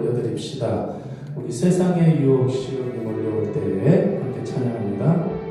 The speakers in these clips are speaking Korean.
올려드립시다. 우리 세상의 유혹 시험이 몰려올 때에 함께 찬양합니다.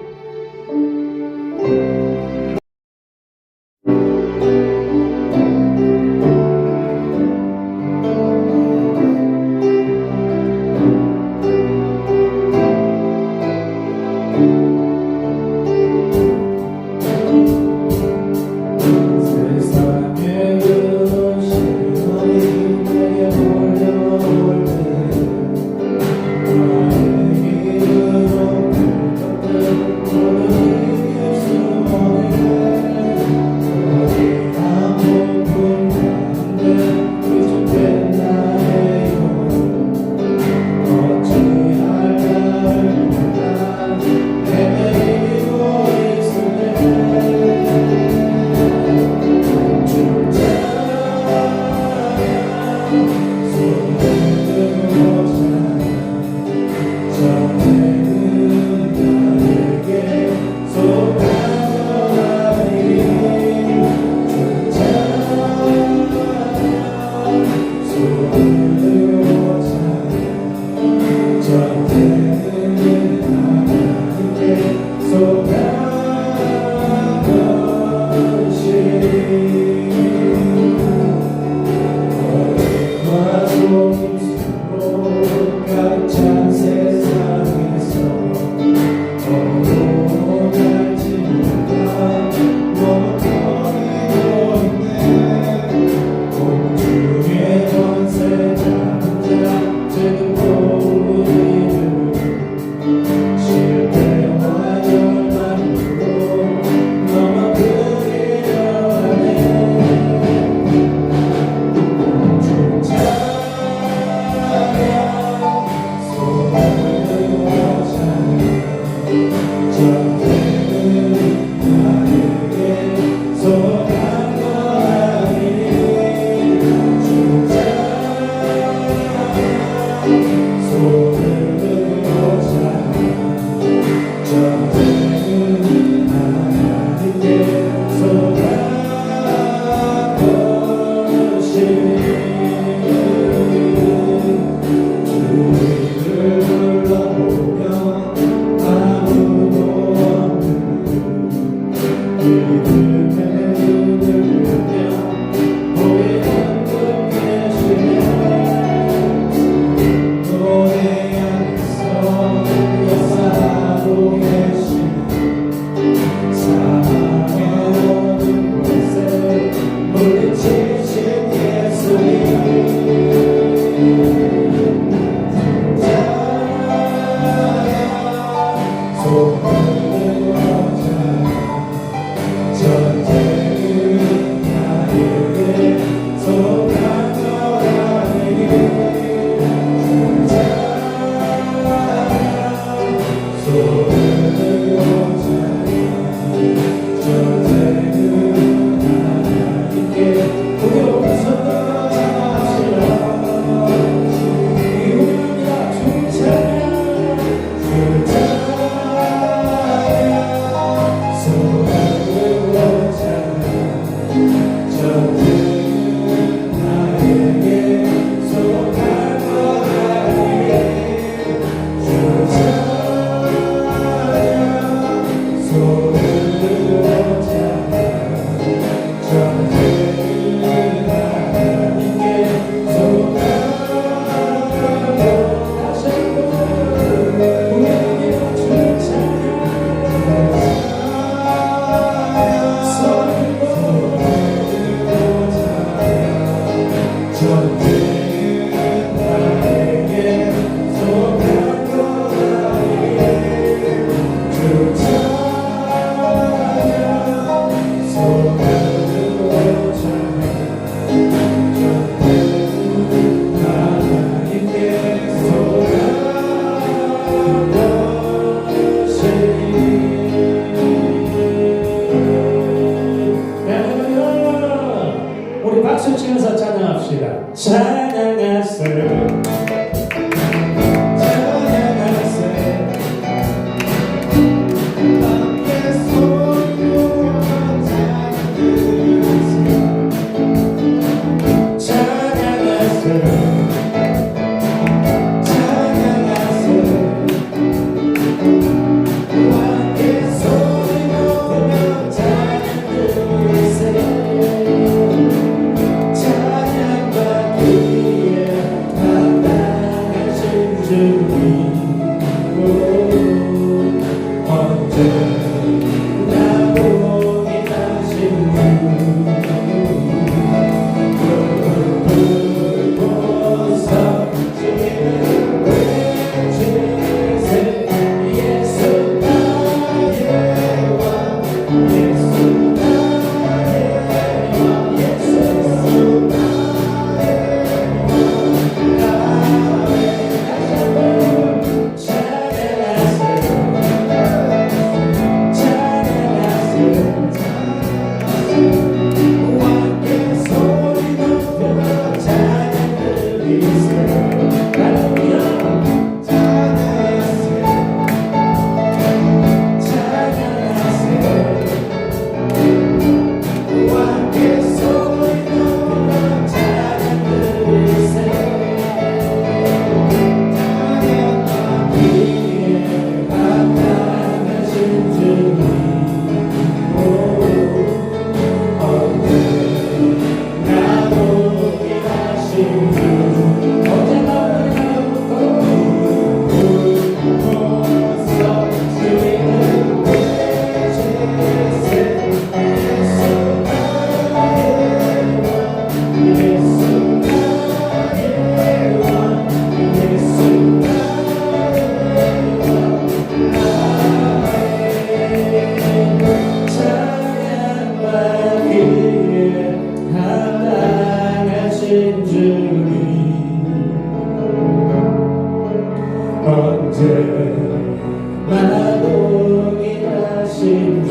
언제나 동일하신 주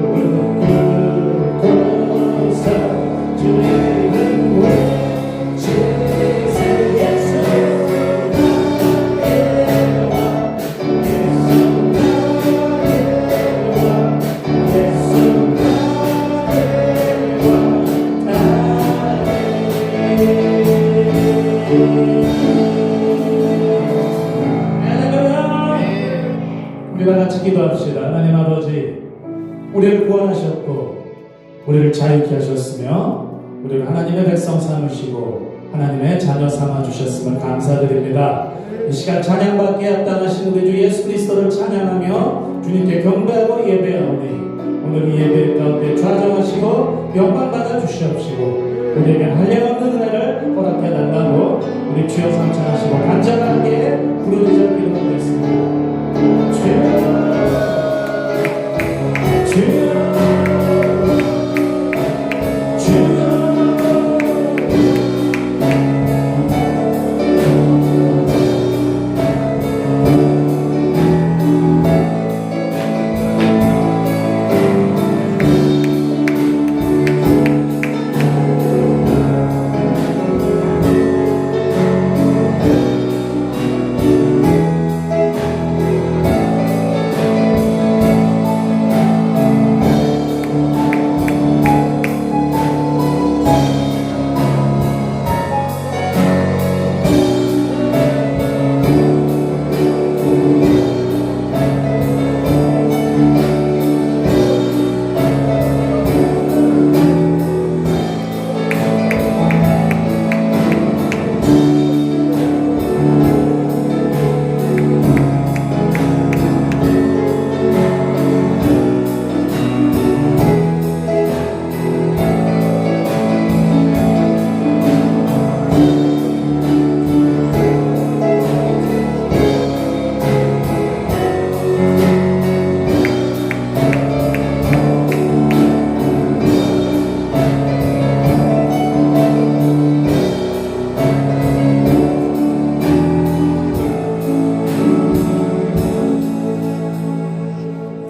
무릎 꿇고서 주의 이름 외치세 예수 나의 왕 예수 우리가 같이 기도합시다. 하나님 아버지, 우리를 구원하셨고 우리를 자유케 하셨으며 우리를 하나님의 백성 삼으시고 하나님의 자녀 삼아주셨음을 감사드립니다. 이 시간 찬양받기에 합당하신 우리 주 예수 그리스도를 찬양하며 주님께 경배하고 예배하오니 오늘 이 예배 가운데 좌정하시고 영광받아 주시옵시고 우리에게 한량없는 은혜를 허락해 달라고 우리 주여 삼창하시고 간절하게 부르짖어 기도하겠습니다. 주여 주여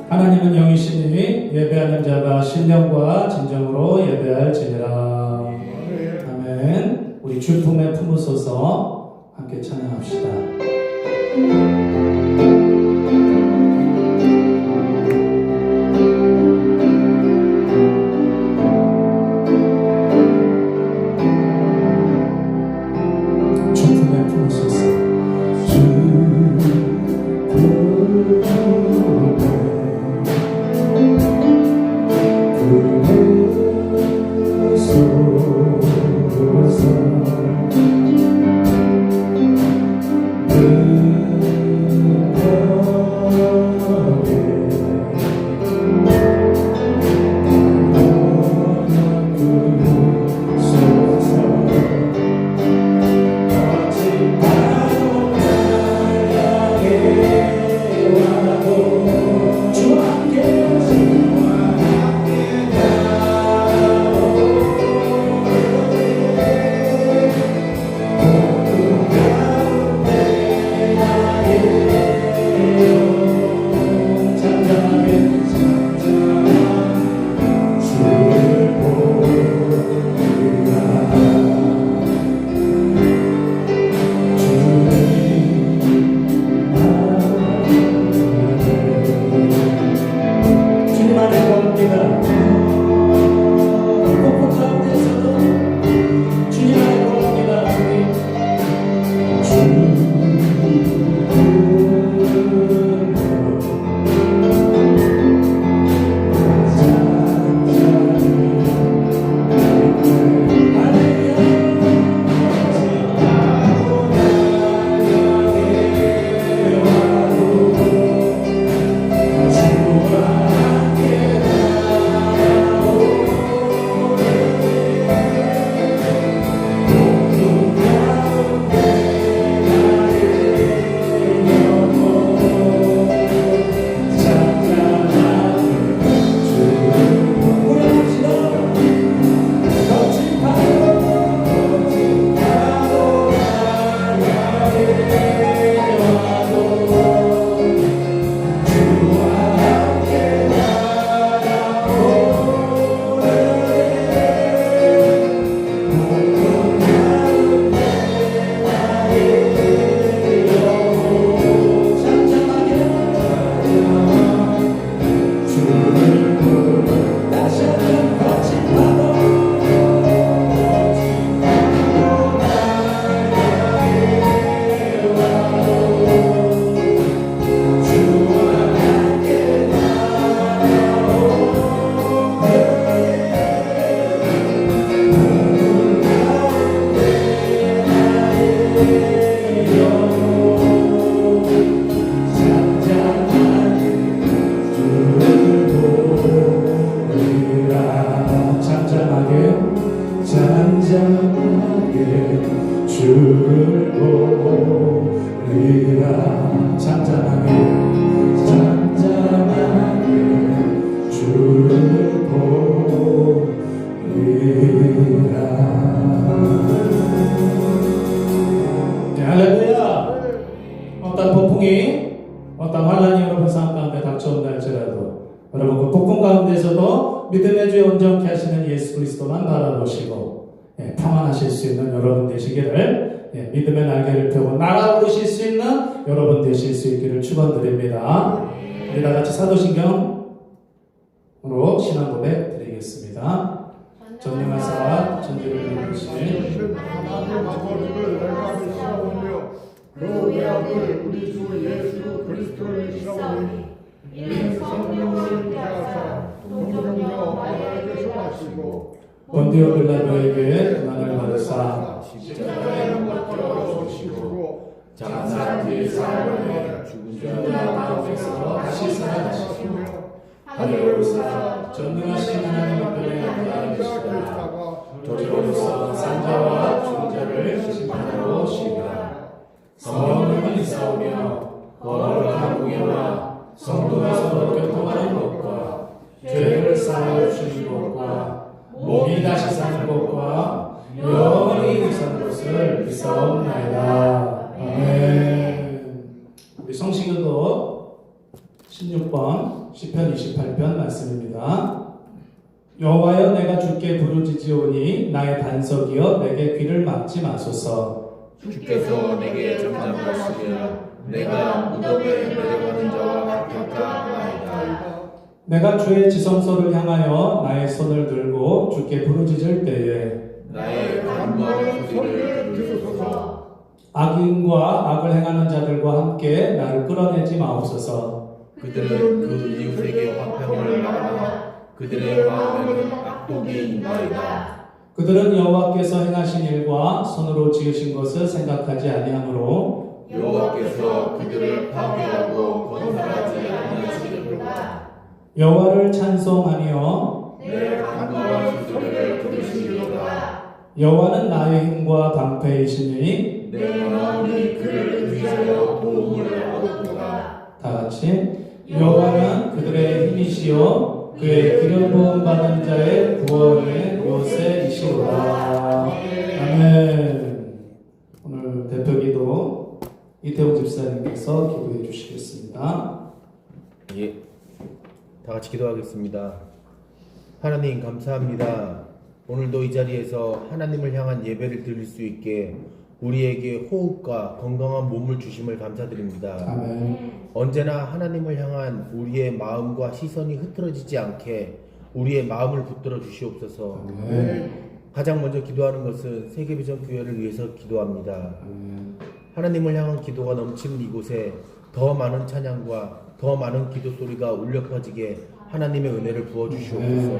하나님은 영이시니 예배하는 자가 신령과 진정으로 예배할지니라. 아멘. 우리 주 품에 품으소서 함께 찬양합시다. 주 품에 품으소서. Oh 주를 보리라. 잠잠하게 주를 보리라. 네, 할렐루야. 어떤 폭풍이 어떤 환란이 여러분 삶 가운데 닥쳐온다 할지라도 여러분 그 폭풍 가운데서도 믿음의 주에 온전케 하시는 예수 그리스도만 바라보시고 평안하실 수 있는 여러분 되시기를, 믿음의 날개를 펴고 날아오르실 수 있는 여러분 되실 수 있기를 축원드립니다. 우리 다 같이 사도신경으로 신앙 고백 드리겠습니다. 전능하사 천지를 이루신 하나님 아버지를 내가 믿사오며 그 외아들 우리 주 예수 그리스도를 믿사오니 이는 성령을 위하사 동정녀 마리아에게서 하시고 본디오 빌라도에게 고난을 받으사 십자가에 못 박혀 죽으시고 장사 뒤에 사흘 죽은 자 가운데서 다시 살아나시고 하늘에 오르사 전능하신 하나님 앞에 나타나시다가 저리로서 산자와 죽은 자를 심판하러 오시리라. 성령을 믿사오며 거룩한 공예와 성도가 서로 교통하는 것과 죄를 사하여 주시는 것과 몸이 다시 사는 것과 영원히 사는 것을 믿사옵나이다. 아멘. 우리 성시교도 16번 시편 28편 말씀입니다. 여호와여 내가 주께 부르짖으오니 나의 반석이여 내게 귀를 막지 마소서. 주께서 내게 잠잠하시면 내가 무덤에 내려가는 자와 같을까. 내가 주의 지성소를 향하여 나의 손을 들고 주께 부르짖을 때에 나의 간구하는 소리를 들으소서. 악인과 악을 행하는 자들과 함께 나를 끌어내지 마옵소서. 그들은 그 이웃에게 화평을 말하나 그들의 마음에는 악독이 있나이다. 그들은 여호와께서 행하신 일과 손으로 지으신 것을 생각하지 아니하므로 여호와께서 그들을 파괴하고 건설하지 아니하시리로다. 여호와를 찬송하며 내 간구하는 소리를 들으시리로다. 여호와는 나의 힘과 방패이시니 내 마음이 그를 의지하여 도움을 얻었도다. 다 같이 여호와는 그들의 힘이시요 그의 기름 부음 받은 자의 구원의 요새이시로다. 아멘. 오늘 대표기도 이태호 집사님께서 기도해 주시겠습니다. 예, 다 같이 기도하겠습니다. 하나님 감사합니다. 오늘도 이 자리에서 하나님을 향한 예배를 드릴 수 있게 우리에게 호흡과 건강한 몸을 주심을 감사드립니다. 아멘. 언제나 하나님을 향한 우리의 마음과 시선이 흐트러지지 않게 우리의 마음을 붙들어 주시옵소서. 아멘. 가장 먼저 기도하는 것은 세계비전교회를 위해서 기도합니다. 아멘. 하나님을 향한 기도가 넘치는 이곳에 더 많은 찬양과 더 많은 기도 소리가 울려 퍼지게 하나님의 은혜를 부어 주시옵소서.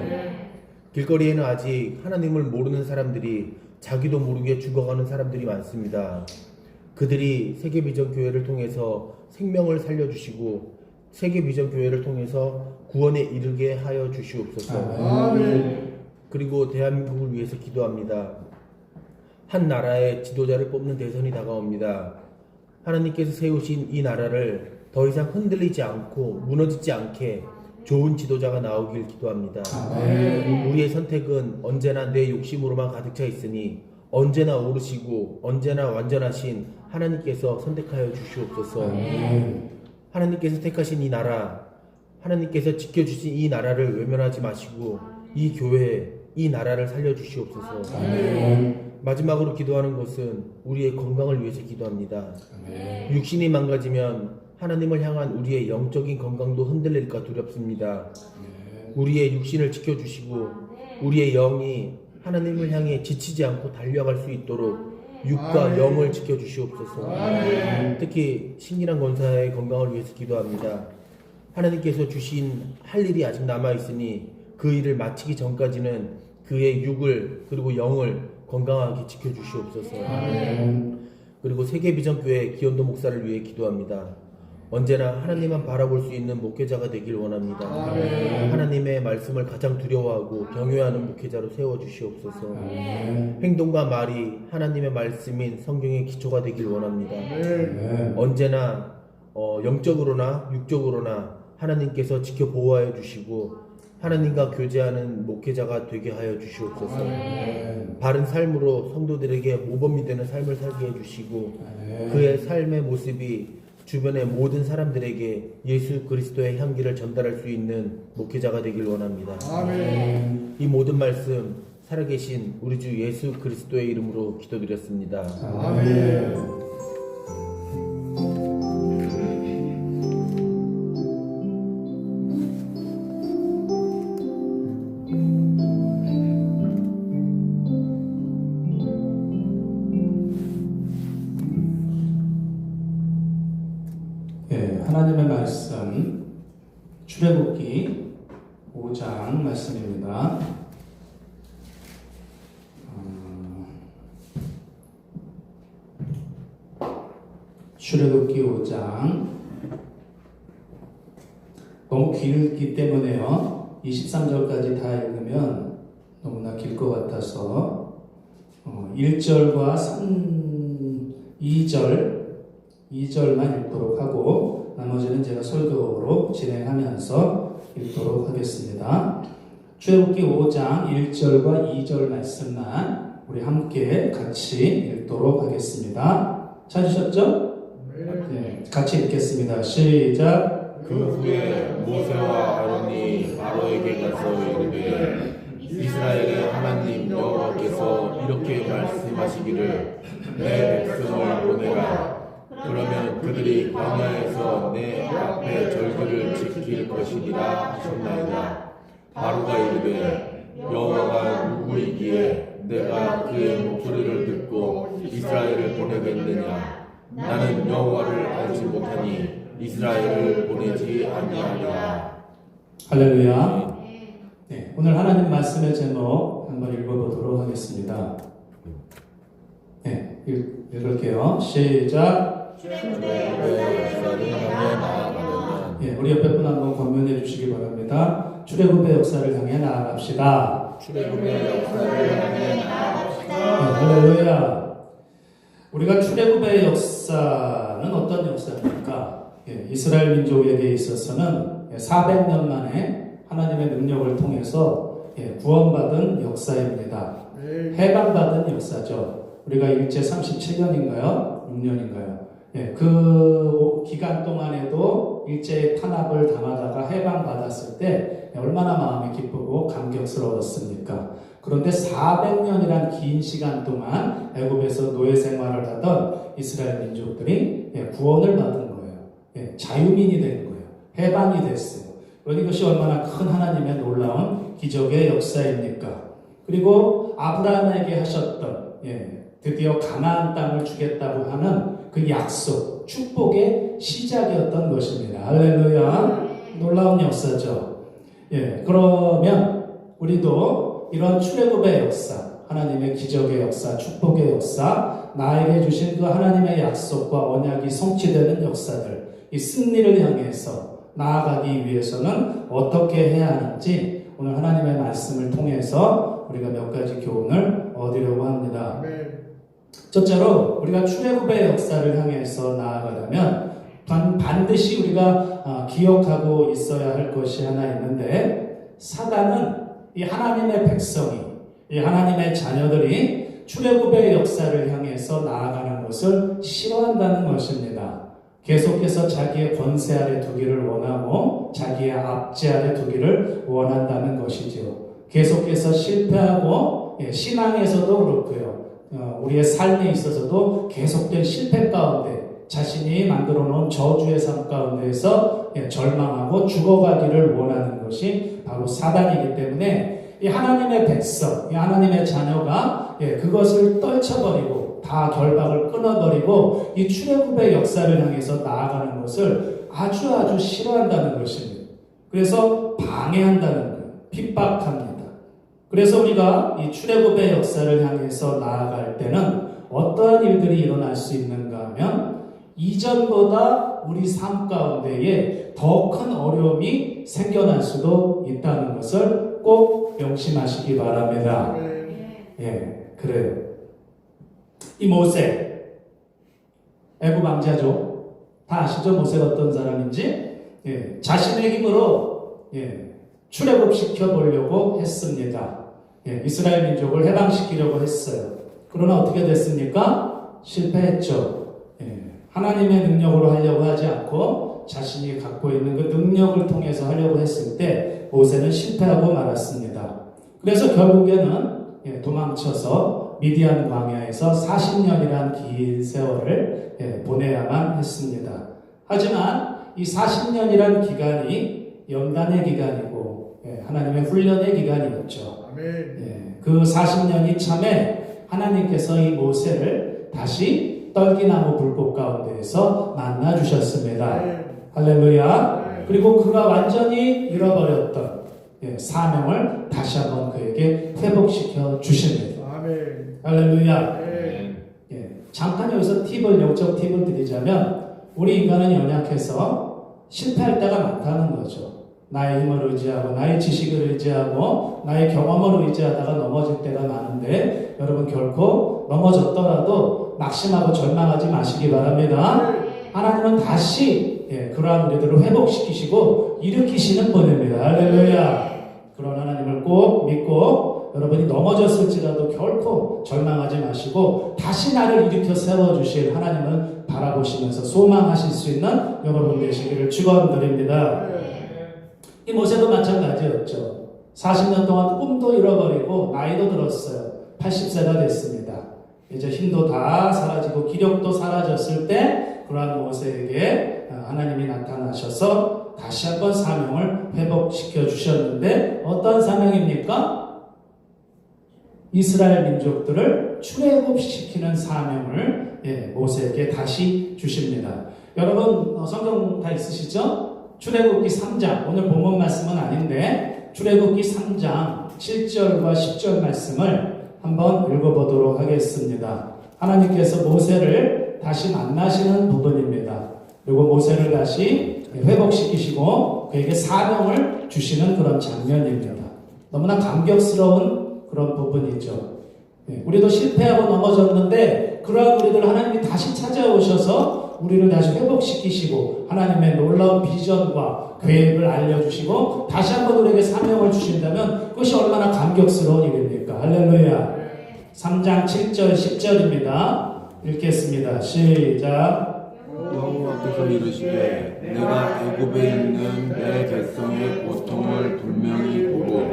길거리에는 아직 하나님을 모르는 사람들이 자기도 모르게 죽어가는 사람들이 많습니다. 그들이 세계비전교회를 통해서 생명을 살려주시고 세계비전교회를 통해서 구원에 이르게 하여 주시옵소서. 아멘. 그리고 대한민국을 위해서 기도합니다. 한 나라의 지도자를 뽑는 대선이 다가옵니다. 하나님께서 세우신 이 나라를 더 이상 흔들리지 않고 무너지지 않게 좋은 지도자가 나오길 기도합니다. 아멘. 우리의 선택은 언제나 내 욕심으로만 가득 차 있으니 언제나 오르시고 언제나 완전하신 하나님께서 선택하여 주시옵소서. 아멘. 하나님께서 택하신 이 나라, 하나님께서 지켜주신 이 나라를 외면하지 마시고 이 교회, 이 나라를 살려주시옵소서. 아멘. 마지막으로 기도하는 것은 우리의 건강을 위해서 기도합니다. 아멘. 육신이 망가지면 하나님을 향한 우리의 영적인 건강도 흔들릴까 두렵습니다. 우리의 육신을 지켜주시고 우리의 영이 하나님을 향해 지치지 않고 달려갈 수 있도록 육과 영을 지켜주시옵소서. 특히 신기란 권사의 건강을 위해서 기도합니다. 하나님께서 주신 할 일이 아직 남아있으니 그 일을 마치기 전까지는 그의 육을 그리고 영을 건강하게 지켜주시옵소서. 아멘. 그리고 세계비전교회 기원도 목사를 위해 기도합니다. 언제나 하나님만 바라볼 수 있는 목회자가 되길 원합니다. 하나님의 말씀을 가장 두려워하고 경외하는 목회자로 세워주시옵소서. 행동과 말이 하나님의 말씀인 성경의 기초가 되길 원합니다. 언제나 영적으로나 육적으로나 하나님께서 지켜 보호하여 주시고 하나님과 교제하는 목회자가 되게 하여 주시옵소서. 바른 삶으로 성도들에게 모범이 되는 삶을 살게 해주시고 그의 삶의 모습이 주변의 모든 사람들에게 예수 그리스도의 향기를 전달할 수 있는 목회자가 되길 원합니다. 아멘. 이 모든 말씀 살아계신 우리 주 예수 그리스도의 이름으로 기도드렸습니다. 아멘. 하나님의 말씀 출애굽기 5장 말씀입니다. 출애굽기 5장 너무 길기 때문에요. 23절까지 다 읽으면 너무나 길 것 같아서 1절과 2절만 읽도록 하고 나머지는 제가 설교로 진행하면서 읽도록 하겠습니다. 출애굽기 5장 1절과 2절 말씀만 우리 함께 같이 읽도록 하겠습니다. 찾으셨죠? 네, 같이 읽겠습니다. 시작. 그 후에 모세와 아론이 바로에게 가서 이르되 이스라엘의 하나님 여호와께서 이렇게 말씀하시기를 내 백성을 보내라. 그러면 그들이 광야에서 내 앞에 절기를 지킬 것이니라 하셨나이다. 바로가 이르되 여호와가 누구이기에 내가 그의 목소리를 듣고 이스라엘을 보내겠느냐. 나는 여호와를 알지 못하니 이스라엘을 보내지 아니하리라. 할렐루야. 네, 오늘 하나님 말씀의 제목 한번 읽어보도록 하겠습니다. 네, 읽을게요. 시작. 예, 우리 옆에 분 한번 권면해 주시기 바랍니다. 출애굽의 역사를 향해 나아갑시다. 출애굽의 역사를 향해 나아갑시다. 할렐루야. 우리가 출애굽의 역사는 어떤 역사입니까? 이스라엘 민족에게 있어서는 400년 만에 하나님의 능력을 통해서 구원받은 역사입니다. 해방받은 역사죠. 우리가 일제 37년인가요? 6년인가요? 그 기간 동안에도 일제의 탄압을 당하다가 해방받았을 때 얼마나 마음이 기쁘고 감격스러웠습니까? 그런데 400년이란 긴 시간 동안 애굽에서 노예 생활을 하던 이스라엘 민족들이 구원을 받은 거예요. 자유민이 된 거예요. 해방이 됐어요. 그러니 이것이 얼마나 큰 하나님의 놀라운 기적의 역사입니까? 그리고 아브라함에게 하셨던 드디어 가나안 땅을 주겠다고 하는 그 약속, 축복의 시작이었던 것입니다. 할렐루야. 놀라운 역사죠. 그러면 우리도 이런 출애굽의 역사, 하나님의 기적의 역사, 축복의 역사, 나에게 주신 그 하나님의 약속과 언약이 성취되는 역사들, 이 승리를 향해서 나아가기 위해서는 어떻게 해야 하는지 오늘 하나님의 말씀을 통해서 우리가 몇 가지 교훈을 얻으려고 합니다. 첫째로 우리가 출애굽의 역사를 향해서 나아가려면 반드시 우리가 기억하고 있어야 할 것이 하나 있는데, 사단은 이 하나님의 백성이, 이 하나님의 자녀들이 출애굽의 역사를 향해서 나아가는 것을 싫어한다는 것입니다. 계속해서 자기의 권세 아래 두기를 원하고 자기의 압제 아래 두기를 원한다는 것이죠. 계속해서 실패하고 신앙에서도 그렇고요. 우리의 삶에 있어서도 계속된 실패 가운데 자신이 만들어 놓은 저주의 삶 가운데에서 절망하고 죽어가기를 원하는 것이 바로 사단이기 때문에 이 하나님의 백성, 이 하나님의 자녀가 그것을 떨쳐버리고 다 결박을 끊어버리고 이 출애굽의 역사를 향해서 나아가는 것을 아주 싫어한다는 것입니다. 그래서 방해한다는 거예요. 핍박합니다. 그래서 우리가 이 출애굽의 역사를 향해서 나아갈 때는 어떠한 일들이 일어날 수 있는가 하면 이전보다 우리 삶 가운데에 더 큰 어려움이 생겨날 수도 있다는 것을 꼭 명심하시기 바랍니다. 예, 그래요. 이 모세, 애굽 왕자죠. 다 아시죠? 모세가 어떤 사람인지? 예, 자신의 힘으로 출애굽시켜 보려고 했습니다. 예, 이스라엘 민족을 해방시키려고 했어요. 그러나 어떻게 됐습니까? 실패했죠. 예, 하나님의 능력으로 하려고 하지 않고 자신이 갖고 있는 그 능력을 통해서 하려고 했을 때 모세는 실패하고 말았습니다. 그래서 결국에는 도망쳐서 미디안 광야에서 40년이란 긴 세월을 보내야만 했습니다. 하지만 이 40년이란 기간이 연단의 기간이고 하나님의 훈련의 기간이었죠. 그 40년이 참에 하나님께서 이 모세를 다시 떨기나무 불꽃 가운데에서 만나 주셨습니다. 할렐루야. 그리고 그가 완전히 잃어버렸던 사명을 다시 한번 그에게 회복시켜 주십니다. 할렐루야. 잠깐 여기서 영적 팁을 드리자면 우리 인간은 연약해서 실패할 때가 많다는 거죠. 나의 힘을 의지하고 나의 지식을 의지하고 나의 경험을 의지하다가 넘어질 때가 많은데 여러분 결코 넘어졌더라도 낙심하고 절망하지 마시기 바랍니다. 하나님은 다시 그러한 우리들을 회복시키시고 일으키시는 분입니다. 할렐루야. 그런 하나님을 꼭 믿고 여러분이 넘어졌을지라도 결코 절망하지 마시고 다시 나를 일으켜 세워주실 하나님을 바라보시면서 소망하실 수 있는 여러분 되시기를 축원드립니다. 이 모세도 마찬가지였죠. 40년 동안 꿈도 잃어버리고 나이도 들었어요. 80세가 됐습니다. 이제 힘도 다 사라지고 기력도 사라졌을 때 그러한 모세에게 하나님이 나타나셔서 다시 한번 사명을 회복시켜 주셨는데 어떤 사명입니까? 이스라엘 민족들을 출애굽시키는 사명을 모세에게 다시 주십니다. 여러분 성경 다 있으시죠? 출애굽기 3장, 오늘 본문 말씀은 아닌데 출애굽기 3장 7절과 10절 말씀을 한번 읽어보도록 하겠습니다. 하나님께서 모세를 다시 만나시는 부분입니다. 그리고 모세를 다시 회복시키시고 그에게 사명을 주시는 그런 장면입니다. 너무나 감격스러운 그런 부분이죠. 우리도 실패하고 넘어졌는데 그러한 우리들 하나님이 다시 찾아오셔서 우리를 다시 회복시키시고 하나님의 놀라운 비전과 계획을 알려주시고 다시 한번 우리에게 사명을 주신다면 그것이 얼마나 감격스러운 일입니까? 할렐루야. 3장 7절 10절입니다. 읽겠습니다. 시작. 여호와께서 이르시되 내가 애굽에 있는 내 백성의 고통을 분명히 보고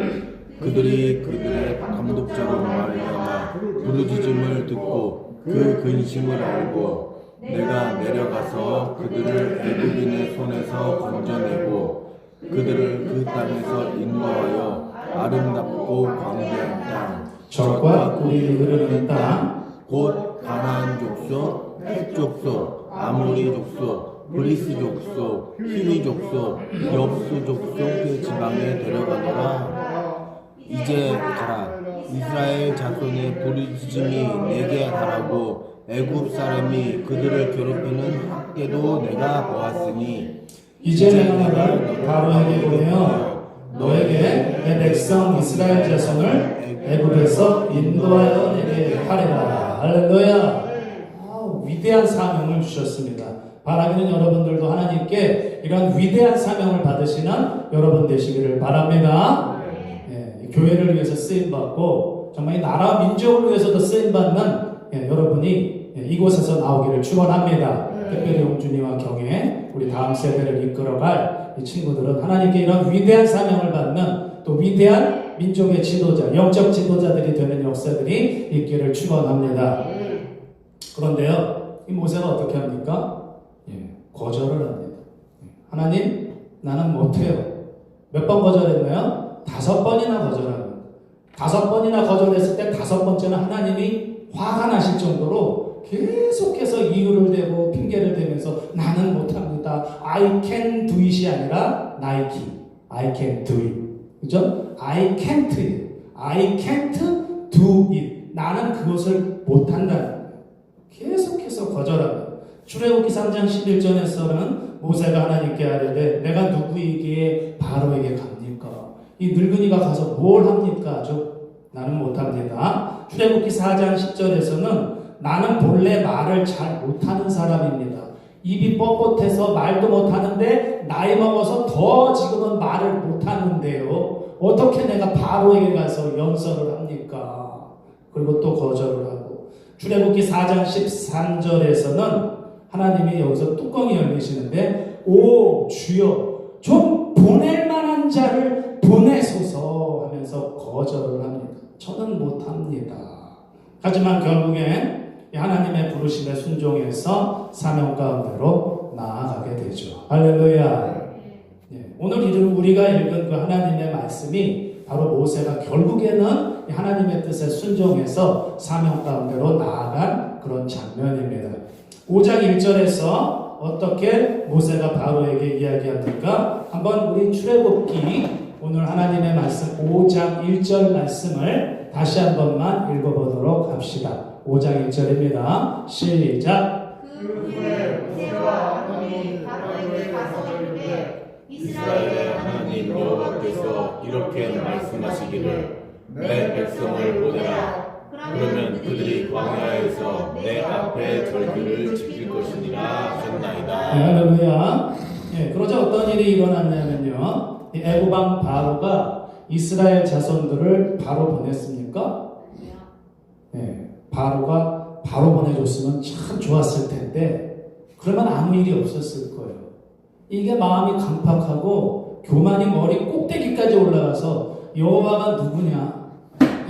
그들이 그들의 감독자로 말미암아 부르짖음을 듣고 그 근심을 알고 내가 내려가서 그들을 애굽인의 손에서 건져내고 그들을 그 땅에서 인도하여 아름답고 광대한 땅 젖과 꿀이 흐르는 땅 곧 가나안 족속, 헷 족속, 아모리 족속, 브리스 족속, 히위 족속, 엽수 족속 그 지방에 데려가노라. 이제 가라. 이스라엘 자손의 부르짖음이 내게 가라고 애굽 사람이 그들을 괴롭히는 학대도 내가 보았으니 이제 내가 너를 바로에게 보내어 너에게 내 백성 이스라엘 자손을 애굽에서 인도하여 내게 하리라. 할렐루야. 위대한 사명을 주셨습니다. 바라기는 여러분들도 하나님께 이런 위대한 사명을 받으시는 여러분 되시기를 바랍니다. 교회를 위해서 쓰임받고 정말 이 나라 민족을 위해서도 쓰임받는 여러분이 이곳에서 나오기를 축원합니다. 특별히 용준이와 경혜 우리 다음 세대를 이끌어갈 이 친구들은 하나님께 이런 위대한 사명을 받는 또 위대한 민족의 지도자, 영적 지도자들이 되는 역사들이 있기를 축원합니다. 그런데요, 이 모세가 어떻게 합니까? 거절을 합니다. 하나님, 나는 못해요. 몇 번 거절했나요? 5번이나 거절합니다. 5번이나 거절했을 때 5번째는 하나님이 화가 나실 정도로 계속해서 이유를 대고 핑계를 대면서 나는 못합니다. I can do it이 아니라 나이키. I can do it. 그죠? I can't do it. 나는 그것을 못한다는 거예요. 계속해서 거절합니다. 출애굽기 3장 11절에서는 모세가 하나님께 아뢰되 내가 누구에게 바로에게 갑니까? 이 늙은이가 가서 뭘 합니까? 나는 못합니다. 출애굽기 4장 10절에서는 나는 본래 말을 잘 못하는 사람입니다. 입이 뻣뻣해서 말도 못하는데 나이 먹어서 더 지금은 말을 못하는데요. 어떻게 내가 바로에게 가서 연설을 합니까? 그리고 또 거절을 하고 출애굽기 4장 13절에서는 하나님이 여기서 뚜껑이 열리시는데 오 주여 좀 보낼 만한 자를 보내소서 하면서 거절을 합니다. 저는 못합니다. 하지만 결국엔 하나님의 부르심에 순종해서 사명 가운데로 나아가게 되죠. 할렐루야. 오늘 우리가 읽은 그 하나님의 말씀이 바로 모세가 결국에는 하나님의 뜻에 순종해서 사명 가운데로 나아간 그런 장면입니다. 5장 1절에서 어떻게 모세가 바로에게 이야기합니까? 한번 우리 출애굽기 오늘 하나님의 말씀 5장 1절 말씀을 다시 한 번만 읽어보도록 합시다. 5장 1절입니다. 시작. 그 후에 모세와 아론이 바로에게 가서 이르되 이스라엘의 하나님 여호와께서 이렇게 말씀하시기를 내 백성을 보내라. 그러면 그들이 광야에서 내 앞에 절기를 지킬 것이니라 하셨나이다. 할렐루야. 그러자 어떤 일이 일어났냐면요. 이 애굽왕 바로가 이스라엘 자손들을 바로 보냈습니까? 바로가 바로 보내줬으면 참 좋았을 텐데 그러면 아무 일이 없었을 거예요. 이게 마음이 강팍하고 교만이 머리 꼭대기까지 올라가서 여호와가 누구냐?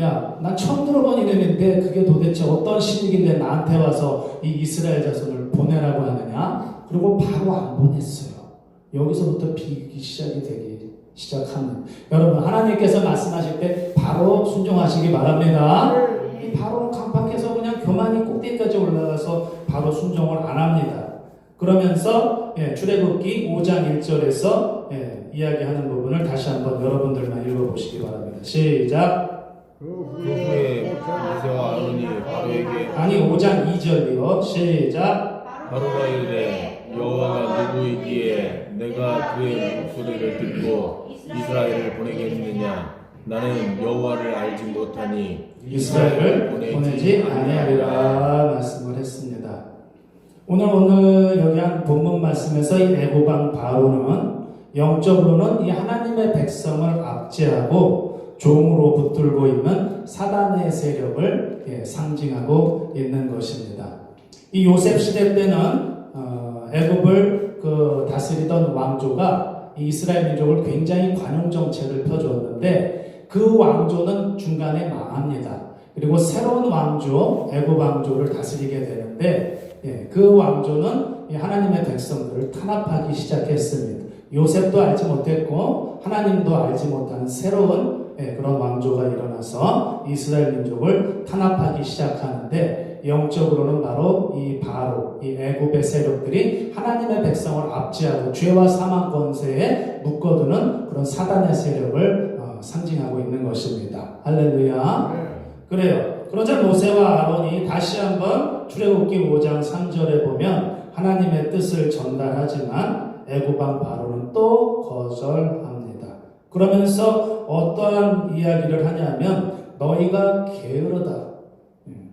야, 나 처음 들어본 이름인데 그게 도대체 어떤 신이길래 나한테 와서 이 이스라엘 자손을 보내라고 하느냐? 그리고 바로 안 보냈어요. 여기서부터 비극이 시작이 되기 시작합니다. 여러분 하나님께서 말씀하실 때 바로 순종하시기 바랍니다. 이 바로는 강팍해서 그냥 교만이 꼭대기까지 올라가서 바로 순종을 안 합니다. 그러면서 출애굽기 5장 1절에서 이야기하는 부분을 다시 한번 여러분들만 읽어보시기 바랍니다. 시작. 그 후에 모세와 아론이 바로에게 아니 5장 2절이요. 시작. 바로가 이르되 여호와가 누구이기에 내가 그의 목소리를 듣고 이스라엘을 보내겠느냐? 나는 여호와를 알지 못하니 이스라엘을 보내지 아니하리라 말씀을 했습니다. 오늘 여기 한 본문 말씀에서 이 애굽왕 바로는 영적으로는 이 하나님의 백성을 압제하고 종으로 붙들고 있는 사단의 세력을 상징하고 있는 것입니다. 이 요셉 시대 때는 애굽을 다스리던 왕조가 이스라엘 민족을 굉장히 관용 정책을 펴주었는데 그 왕조는 중간에 망합니다. 그리고 새로운 왕조, 애굽 왕조를 다스리게 되는데 그 왕조는 하나님의 백성들을 탄압하기 시작했습니다. 요셉도 알지 못했고 하나님도 알지 못하는 새로운 그런 왕조가 일어나서 이스라엘 민족을 탄압하기 시작하는데 영적으로는 바로 이 애굽의 세력들이 하나님의 백성을 압제하고 죄와 사망 권세에 묶어두는 그런 사단의 세력을 상징하고 있는 것입니다. 할렐루야. 그래요. 그러자 모세와 아론이 다시 한번 출애굽기 5장 3절에 보면 하나님의 뜻을 전달하지만 애굽왕 바로는 또 거절합니다. 그러면서 어떠한 이야기를 하냐면 너희가 게으르다.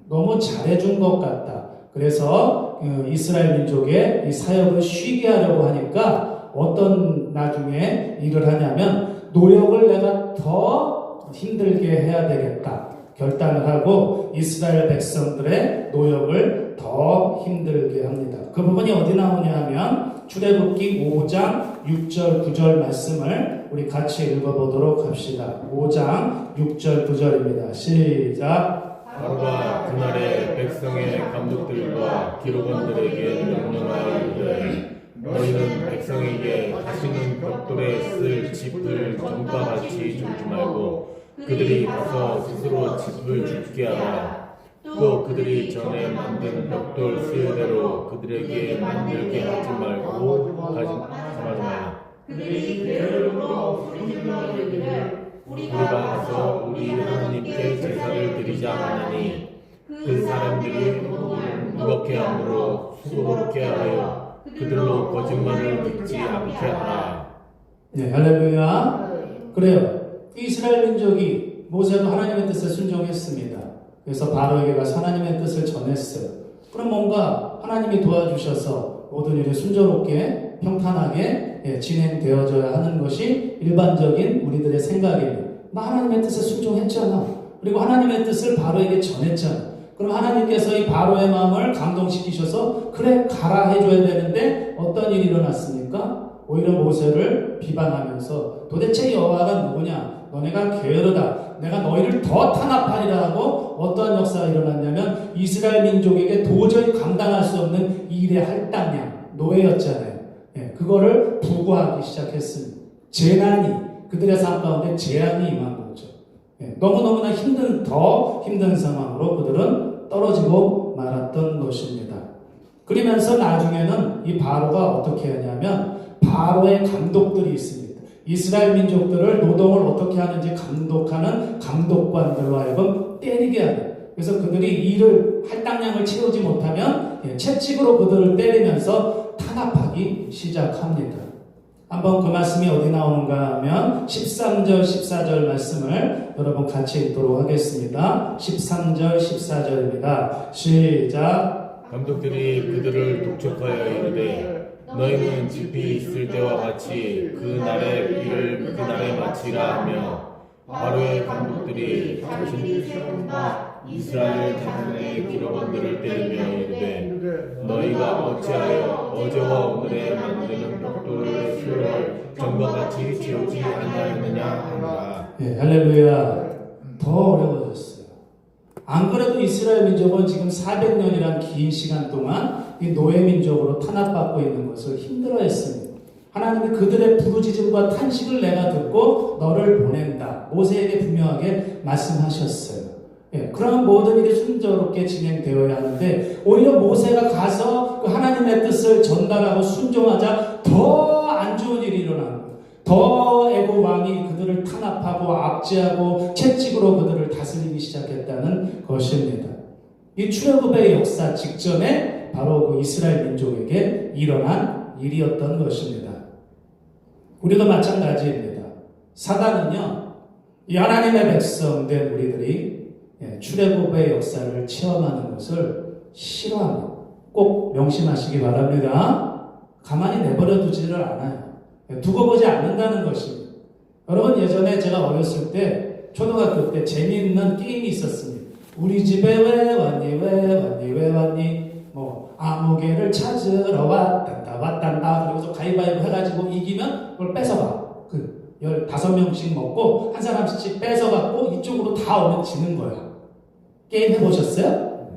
너무 잘해준 것 같다. 그래서 이스라엘 민족의 이 사역을 쉬게 하려고 하니까 어떤 나중에 일을 하냐면 노력을 내가 더 힘들게 해야 되겠다. 결단을 하고 이스라엘 백성들의 노력을 더 힘들게 합니다. 그 부분이 어디 나오냐 하면 출애굽기 5장 6절 9절 말씀을 우리 같이 읽어보도록 합시다. 5장 6절 9절입니다. 시작. 바로가 그날에 백성의 감독들과 기록원들에게 명령하여 이르되 너희는 백성에게 다시는 벽돌에 쓸 짚을 전과 같이 주지 말고 그들이 가서 스스로 짚을 줍게 하라. 또 그들이 전에 만든 벽돌 수요대로 그들에게 만들게 하지 말고 가지 말라. 그들이 게으름으로 소리질러 이르기를 우리가 가서 우리 하나님께 제사를 드리자 하나니 그 사람들이 무겁게 함으로 수고롭게 하여 그들로 거짓말을 듣지 않게 하라. 네, 할렐루야. 그래요. 이스라엘 민족이 모세도 하나님의 뜻에 순종했습니다. 그래서 바로에게 가서 하나님의 뜻을 전했어요. 그럼 뭔가 하나님이 도와주셔서 모든 일이 순조롭게 평탄하게 진행되어져야 하는 것이 일반적인 우리들의 생각이에요. 나 하나님의 뜻에 순종했잖아. 그리고 하나님의 뜻을 바로에게 전했잖아. 그럼 하나님께서 이 바로의 마음을 감동시키셔서 그래 가라 해줘야 되는데 어떤 일이 일어났습니까? 오히려 모세를 비방하면서 도대체 여호와가 누구냐? 너네가 게으르다. 내가 너희를 더 탄압하리라 하고 어떠한 역사가 일어났냐면 이스라엘 민족에게 도저히 감당할 수 없는 일의 할당량, 노예였잖아요. 그거를 부과하기 시작했습니다. 재난이 그들의 삶 가운데 재앙이 임한 거죠. 너무너무나 더 힘든 상황으로 그들은 떨어지고 말았던 것입니다. 그러면서 나중에는 이 바로가 어떻게 하냐면 바로의 감독들이 있습니다. 이스라엘 민족들을 노동을 어떻게 하는지 감독하는 감독관들로 하여금 때리게 하는. 그래서 그들이 일을 할당량을 채우지 못하면 채찍으로 그들을 때리면서 탄압하기 시작합니다. 한번 그 말씀이 어디 나오는가 하면 13절 14절 말씀을 여러분 같이 읽도록 하겠습니다. 13절 14절입니다. 시작. 감독들이 그들을 독촉하여 이르되 너희는 집이 있을 때와 같이 그 날의 일을 그 날에 마치라 하며 바로의 감독들이 자기들이 세운 바 이스라엘 자손의 기록원들을 때리며 이르되 너희가 어찌하여 어제와 오늘에 만드는 벽돌의 수를 전과 같이 채우지 아니하였느냐 하라. 할렐루야. 더 어려워졌어요. 안 그래도 이스라엘 민족은 지금 400년이란 긴 시간 동안 이 노예 민족으로 탄압받고 있는 것을 힘들어했습니다. 하나님이 그들의 부르짖음과 탄식을 내가 듣고 너를 보낸다. 모세에게 분명하게 말씀하셨어요. 그러면 모든 일이 순조롭게 진행되어야 하는데 오히려 모세가 가서 그 하나님의 뜻을 전달하고 순종하자 더 안 좋은 일이 일어나는 거예요. 더 애굽 왕이 그들을 탄압하고 압제하고 채찍으로 그들을 다스리기 시작했다는 것입니다. 이 출애굽의 역사 직전에 바로 그 이스라엘 민족에게 일어난 일이었던 것입니다. 우리도 마찬가지입니다. 사단은요, 이 하나님의 백성 된 우리들이 출애굽의 역사를 체험하는 것을 싫어합니다. 꼭 명심하시기 바랍니다. 가만히 내버려 두지를 않아요. 두고 보지 않는다는 것입니다. 여러분 예전에 제가 어렸을 때 초등학교 때 재미있는 게임이 있었습니다. 우리 집에 왜 왔니 뭐 아무개를 찾으러 왔단다 그러고서 가위바위보 해가지고 이기면 그걸 뺏어가. 15명씩 먹고 한 사람씩 뺏어갖고 이쪽으로 다 오면 지는 거야. 게임 해보셨어요?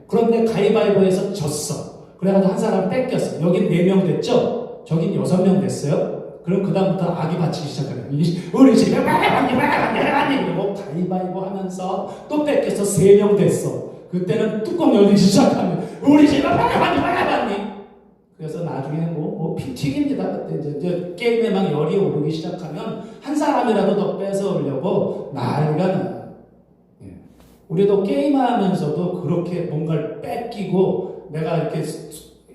그런데 가위바위보에서 졌어. 그래가지고 한 사람 뺏겼어. 여긴 4명 됐죠? 저긴 6명 됐어요. 그럼 그 다음부터 악이 받치기 시작하는 거예요. 우리 집에 왜 왔니? 그리고 가위바위보 하면서 또 뺏겨서 3명 됐어. 그때는 뚜껑 열리기 시작하면 우리 집에 왜 왔니? 그래서 나중에 피 튀깁니다. 그때 이제 게임에 막 열이 오르기 시작하면 한 사람이라도 더 뺏어오려고 난리가 나요. 우리도 게임하면서도 그렇게 뭔가를 뺏기고 내가 이렇게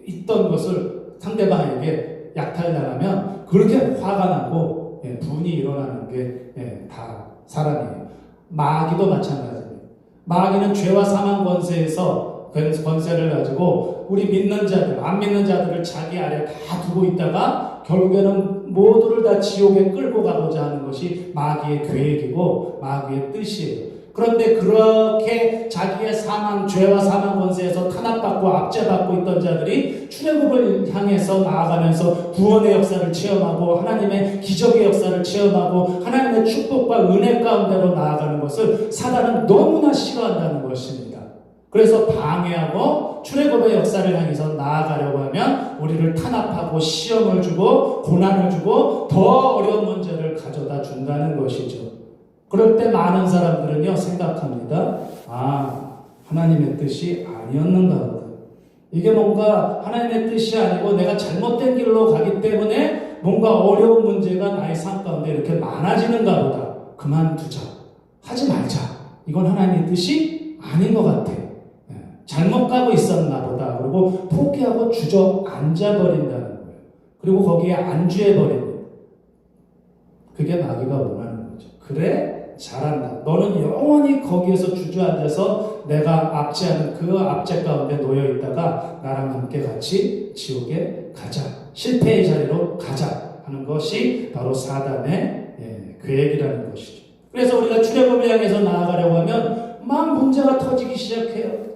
있던 것을 상대방에게 약탈당하면 그렇게 화가 나고 분이 일어나는 게 다 사람이에요. 마귀도 마찬가지입니다. 마귀는 죄와 사망 권세에서 권세를 가지고 우리 믿는 자들, 안 믿는 자들을 자기 아래 다 두고 있다가 결국에는 모두를 다 지옥에 끌고 가고자 하는 것이 마귀의 계획이고 마귀의 뜻이에요. 그런데 그렇게 자기의 죄와 사망 권세에서 탄압받고 압제받고 있던 자들이 출애굽을 향해서 나아가면서 구원의 역사를 체험하고 하나님의 기적의 역사를 체험하고 하나님의 축복과 은혜 가운데로 나아가는 것을 사단은 너무나 싫어한다는 것입니다. 그래서 방해하고 출애굽의 역사를 향해서 나아가려고 하면 우리를 탄압하고 시험을 주고 고난을 주고 더 어려운 문제를 가져다 준다는 것이죠. 그럴 때 많은 사람들은요 생각합니다. 하나님의 뜻이 아니었는가 보다. 이게 뭔가 하나님의 뜻이 아니고 내가 잘못된 길로 가기 때문에 뭔가 어려운 문제가 나의 삶 가운데 이렇게 많아지는가 보다. 그만두자. 하지 말자. 이건 하나님의 뜻이 아닌 것 같아. 잘못 가고 있었나 보다. 그리고 포기하고 주저앉아 버린다는 거예요. 그리고 거기에 안주해 버리는 거예요. 그게 마귀가 원하는 거죠. 그래? 잘한다. 너는 영원히 거기에서 주저앉아서 내가 압제하는 그 압제 가운데 놓여 있다가 나랑 함께 같이 지옥에 가자. 실패의 자리로 가자 하는 것이 바로 사단의 계획이라는 것이죠. 그래서 우리가 출애굽을 향해서 나아가려고 하면 막 문제가 터지기 시작해요.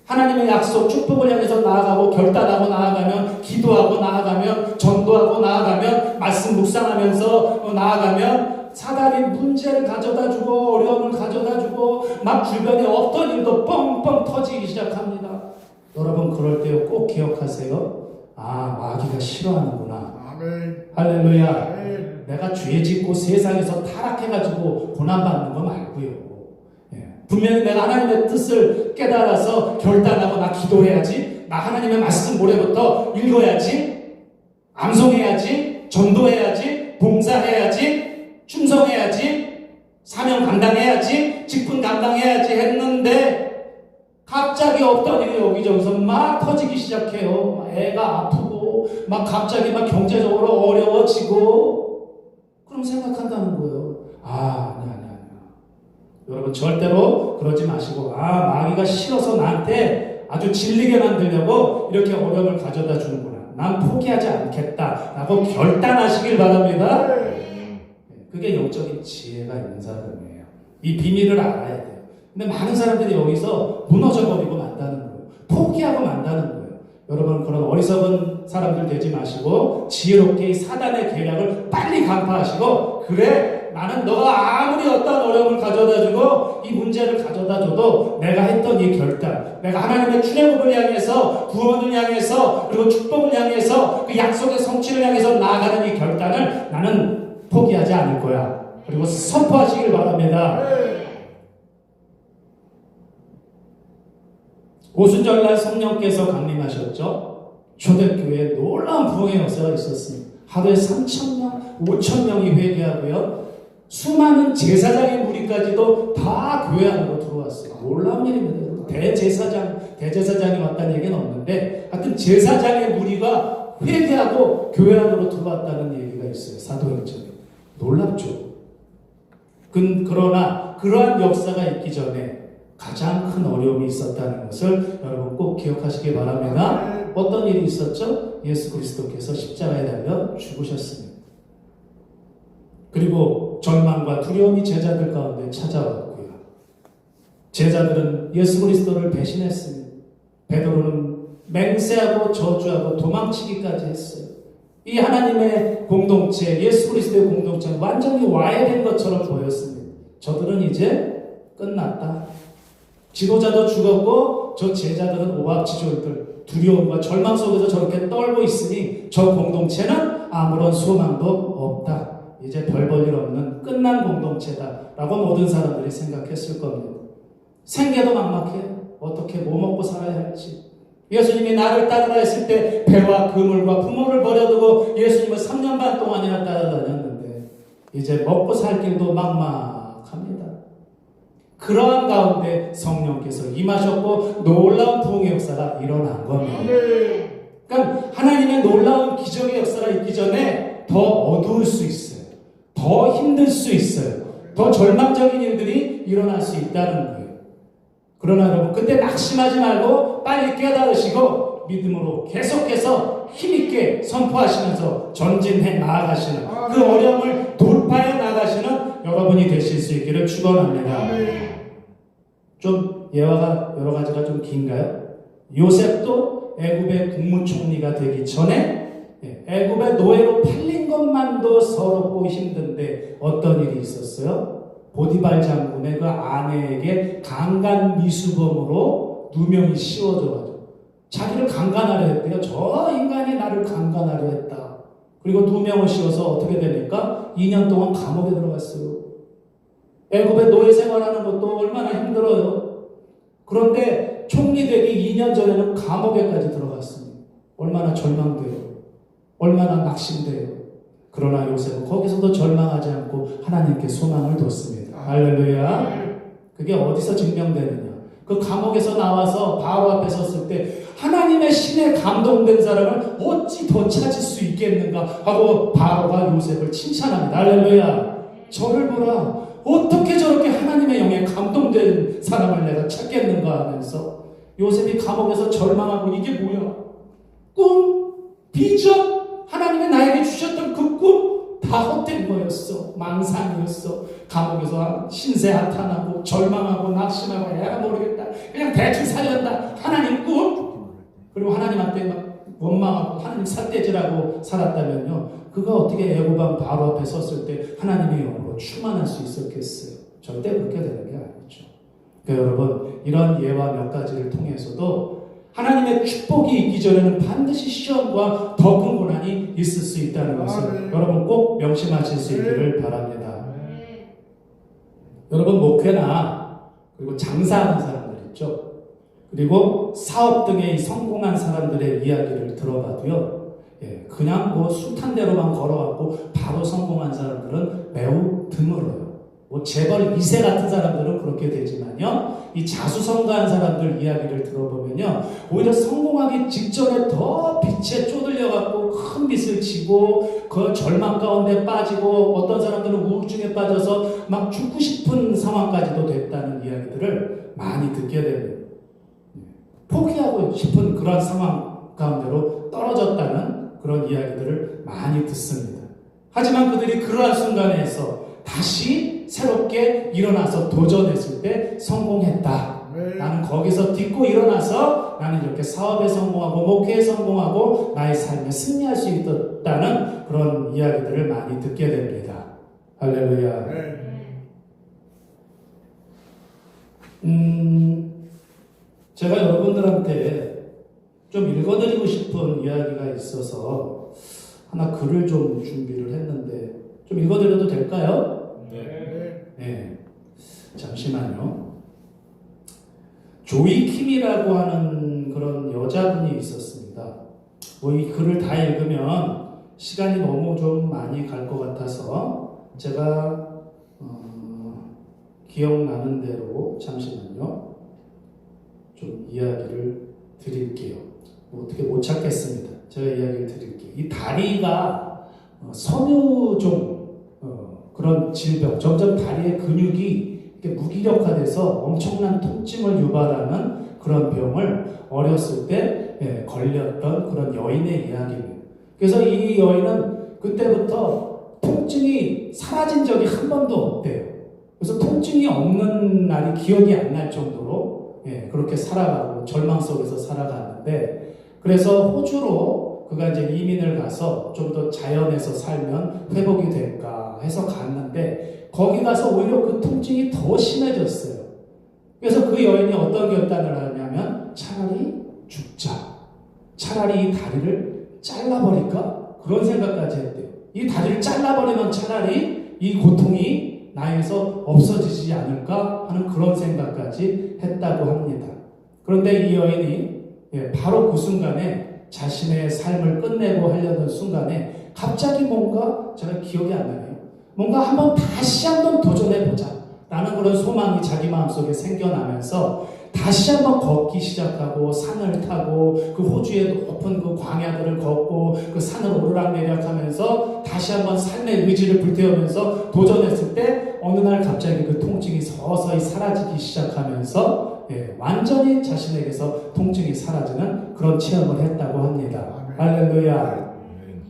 하나님의 약속, 축복을 향해서 나아가고 결단하고 나아가면, 기도하고 나아가면, 전도하고 나아가면, 말씀 묵상하면서 나아가면 사단이 문제를 가져다주고 어려움을 가져다주고 막 주변에 없던 일도 뻥뻥 터지기 시작합니다. 여러분 그럴 때 꼭 기억하세요. 아, 마귀가 싫어하는구나. 아멘. 할렐루야. 아멘. 내가 죄 짓고 세상에서 타락해가지고 고난받는 거 말고요. 분명히 내가 하나님의 뜻을 깨달아서 결단하고 나 기도해야지, 나 하나님의 말씀 모레부터 읽어야지, 암송해야지, 전도해야지, 봉사해야지, 충성해야지, 사명 감당해야지, 직분 감당해야지 했는데 갑자기 없던 일이 여기저기서 막 터지기 시작해요. 막 애가 아프고 막 갑자기 막 경제적으로 어려워지고, 그럼 생각한다는 거예요. 아니야. 여러분 절대로 그러지 마시고, 마귀가 싫어서 나한테 아주 질리게 만들려고 이렇게 어려움을 가져다 주는구나. 난 포기하지 않겠다 라고 결단하시길 바랍니다. 그게 영적인 지혜가 있는 사람이에요. 이 비밀을 알아야 돼요. 근데 많은 사람들이 여기서 무너져버리고 만다는 거예요. 포기하고 만다는 거예요. 여러분 그런 어리석은 사람들 되지 마시고 지혜롭게 이 사단의 계략을 빨리 간파하시고, 그래 나는 너가 아무리 어떤 어려움을 가져다주고 이 문제를 가져다줘도 내가 했던 이 결단, 내가 하나님의 출애굽을 향해서, 구원을 향해서, 그리고 축복을 향해서, 그 약속의 성취를 향해서 나아가는 이 결단을 나는 포기하지 않을 거야. 그리고 선포하시길 바랍니다. 오순절날 성령께서 강림하셨죠. 초대교회에 놀라운 부흥의 역사가 있었습니다. 하루에 3,000명, 5,000명이 회개하고요. 수많은 제사장의 무리까지도 다 교회 안으로 들어왔어요. 놀라운 일입니다. 대제사장이 왔다는 얘기는 없는데, 하여튼 제사장의 무리가 회개하고 교회 안으로 들어왔다는 얘기가 있어요. 사도행전에. 놀랍죠. 그러나 그러한 역사가 있기 전에 가장 큰 어려움이 있었다는 것을 여러분 꼭 기억하시기 바랍니다. 어떤 일이 있었죠? 예수 그리스도께서 십자가에 달려 죽으셨습니다. 그리고 절망과 두려움이 제자들 가운데 찾아왔고요. 제자들은 예수 그리스도를 배신했습니다. 베드로는 맹세하고 저주하고 도망치기까지 했어요. 이 하나님의 공동체, 예수 그리스도의 공동체는 완전히 와해된 것처럼 보였습니다. 저들은 이제 끝났다. 지도자도 죽었고 저 제자들은 오합지졸들, 두려움과 절망 속에서 저렇게 떨고 있으니 저 공동체는 아무런 소망도 없다. 이제 별 볼 일 없는 끝난 공동체다 라고 모든 사람들이 생각했을 겁니다. 생계도 막막해요. 어떻게 뭐 먹고 살아야 할지. 예수님이 나를 따르라 했을 때 배와 그물과 부모를 버려두고 예수님을 3년 반 동안이나 따라다녔는데 이제 먹고 살 길도 막막합니다. 그러한 가운데 성령께서 임하셨고 놀라운 부흥의 역사가 일어난 겁니다. 그러니까 하나님의 놀라운 기적의 역사가 있기 전에 더 어두울 수 있어요. 더 힘들 수 있어요. 더 절망적인 일들이 일어날 수 있다는 거예요. 그러나 여러분 그때 낙심하지 말고 빨리 깨달으시고 믿음으로 계속해서 힘있게 선포하시면서 전진해 나아가시는, 그 어려움을 돌파해 나가시는 여러분이 되실 수 있기를 축원합니다. 좀 예화가 여러 가지가 좀 긴가요? 요셉도 애굽의 국무총리가 되기 전에 애굽의 노예로 팔린 것만도 서럽고 힘든데 어떤 일이 있었어요? 보디발 장군의 그 아내에게 강간 미수범으로 누명이 씌워져가지고 자기를 강간하려 했대요. 저 인간이 나를 강간하려 했다. 그리고 누명을 씌워서 어떻게 됩니까? 2년 동안 감옥에 들어갔어요. 애굽의 노예 생활하는 것도 얼마나 힘들어요. 그런데 총리 되기 2년 전에는 감옥에까지 들어갔습니다. 얼마나 절망돼요. 얼마나 낙심돼요. 그러나 요셉은 거기서도 절망하지 않고 하나님께 소망을 뒀습니다. 할렐루야. 그게 어디서 증명되느냐? 그 감옥에서 나와서 바로 앞에 섰을 때 하나님의 신에 감동된 사람을 어찌 더 찾을 수 있겠는가 하고 바로가 요셉을 칭찬합니다. 할렐루야. 저를 보라. 어떻게 저렇게 하나님의 영에 감동된 사람을 내가 찾겠는가 하면서 요셉이 감옥에서 절망하고 이게 뭐야? 꿈? 비전? 하나님이 나에게 주셨던 그 꿈? 다 헛된 거였어. 망상이었어. 감옥에서 신세 한탄하고 절망하고 낙심하고 내가 모르겠다. 그냥 대충 살렸다. 하나님 꿈? 그리고 하나님한테 막 원망하고 하나님 삿대질하고 살았다면요. 그가 어떻게 애고방 바로 앞에 섰을 때 하나님의 영으로 충만할 수 있었겠어요? 절대 그렇게 되는 게 아니죠. 그러니까 여러분 이런 예와 몇 가지를 통해서도 하나님의 축복이 있기 전에는 반드시 시험과 더 큰 고난이 있을 수 있다는 것을 여러분 꼭 명심하실 수 있기를 바랍니다. 여러분 목회나 그리고 장사하는 사람들 있죠. 그리고 사업 등에 성공한 사람들의 이야기를 들어봐도요. 그냥 뭐 숱한 대로만 걸어왔고 바로 성공한 사람들은 매우 드물어요. 뭐 재벌 2세 같은 사람들은 그렇게 되지만요. 이 자수성가한 사람들 이야기를 들어보면요. 오히려 성공하기 직전에 더 빛에 쪼들려갖고 큰 빛을 지고 그 절망 가운데 빠지고 어떤 사람들은 우울증에 빠져서 막 죽고 싶은 상황까지도 됐다는 이야기들을 많이 듣게 됩니다. 포기하고 싶은 그런 상황 가운데로 떨어졌다는 그런 이야기들을 많이 듣습니다. 하지만 그들이 그러한 순간에서 다시 새롭게 일어나서 도전했을 때 성공했다. 나는 거기서 딛고 일어나서 나는 이렇게 사업에 성공하고 목회에 성공하고 나의 삶에 승리할 수 있었다는 그런 이야기들을 많이 듣게 됩니다. 할렐루야. 제가 여러분들한테 좀 읽어드리고 싶은 이야기가 있어서 하나 글을 좀 준비를 했는데 좀 읽어드려도 될까요? 네. 잠시만요. 조이 킴이라고 하는 그런 여자분이 있었습니다. 뭐 이 글을 다 읽으면 시간이 너무 좀 많이 갈 것 같아서 제가 기억나는 대로 잠시만요. 좀 이야기를 드릴게요. 뭐 어떻게 못 찾겠습니다. 제가 이야기를 드릴게요. 이 다리가 섬유종 그런 질병, 점점 다리의 근육이 이렇게 무기력화돼서 엄청난 통증을 유발하는 그런 병을 어렸을 때 걸렸던 그런 여인의 이야기입니다. 그래서 이 여인은 그때부터 통증이 사라진 적이 한 번도 없대요. 그래서 통증이 없는 날이 기억이 안 날 정도로 그렇게 살아가고 절망 속에서 살아갔는데, 그래서 호주로 그가 이제 이민을 가서 좀 더 자연에서 살면 회복이 될까 해서 갔는데, 거기 가서 오히려 그 통증이 더 심해졌어요. 그래서 그 여인이 어떤 결단을 하냐면 차라리 죽자, 차라리 이 다리를 잘라버릴까? 그런 생각까지 했대요. 이 다리를 잘라버리면 차라리 이 고통이 나에서 없어지지 않을까 하는 그런 생각까지 했다고 합니다. 그런데 이 여인이 바로 그 순간에 자신의 삶을 끝내고 하려던 순간에 갑자기 뭔가, 제가 기억이 안 나네요. 뭔가 다시 한번 도전해보자 라는 그런 소망이 자기 마음속에 생겨나면서 다시 한번 걷기 시작하고 산을 타고 그 호주의 높은 그 광야들을 걷고 그 산을 오르락내리락하면서 다시 한번 삶의 의지를 불태우면서 도전했을 때 어느 날 갑자기 그 통증이 서서히 사라지기 시작하면서 완전히 자신에게서 통증이 사라지는 그런 체험을 했다고 합니다. 할렐루야.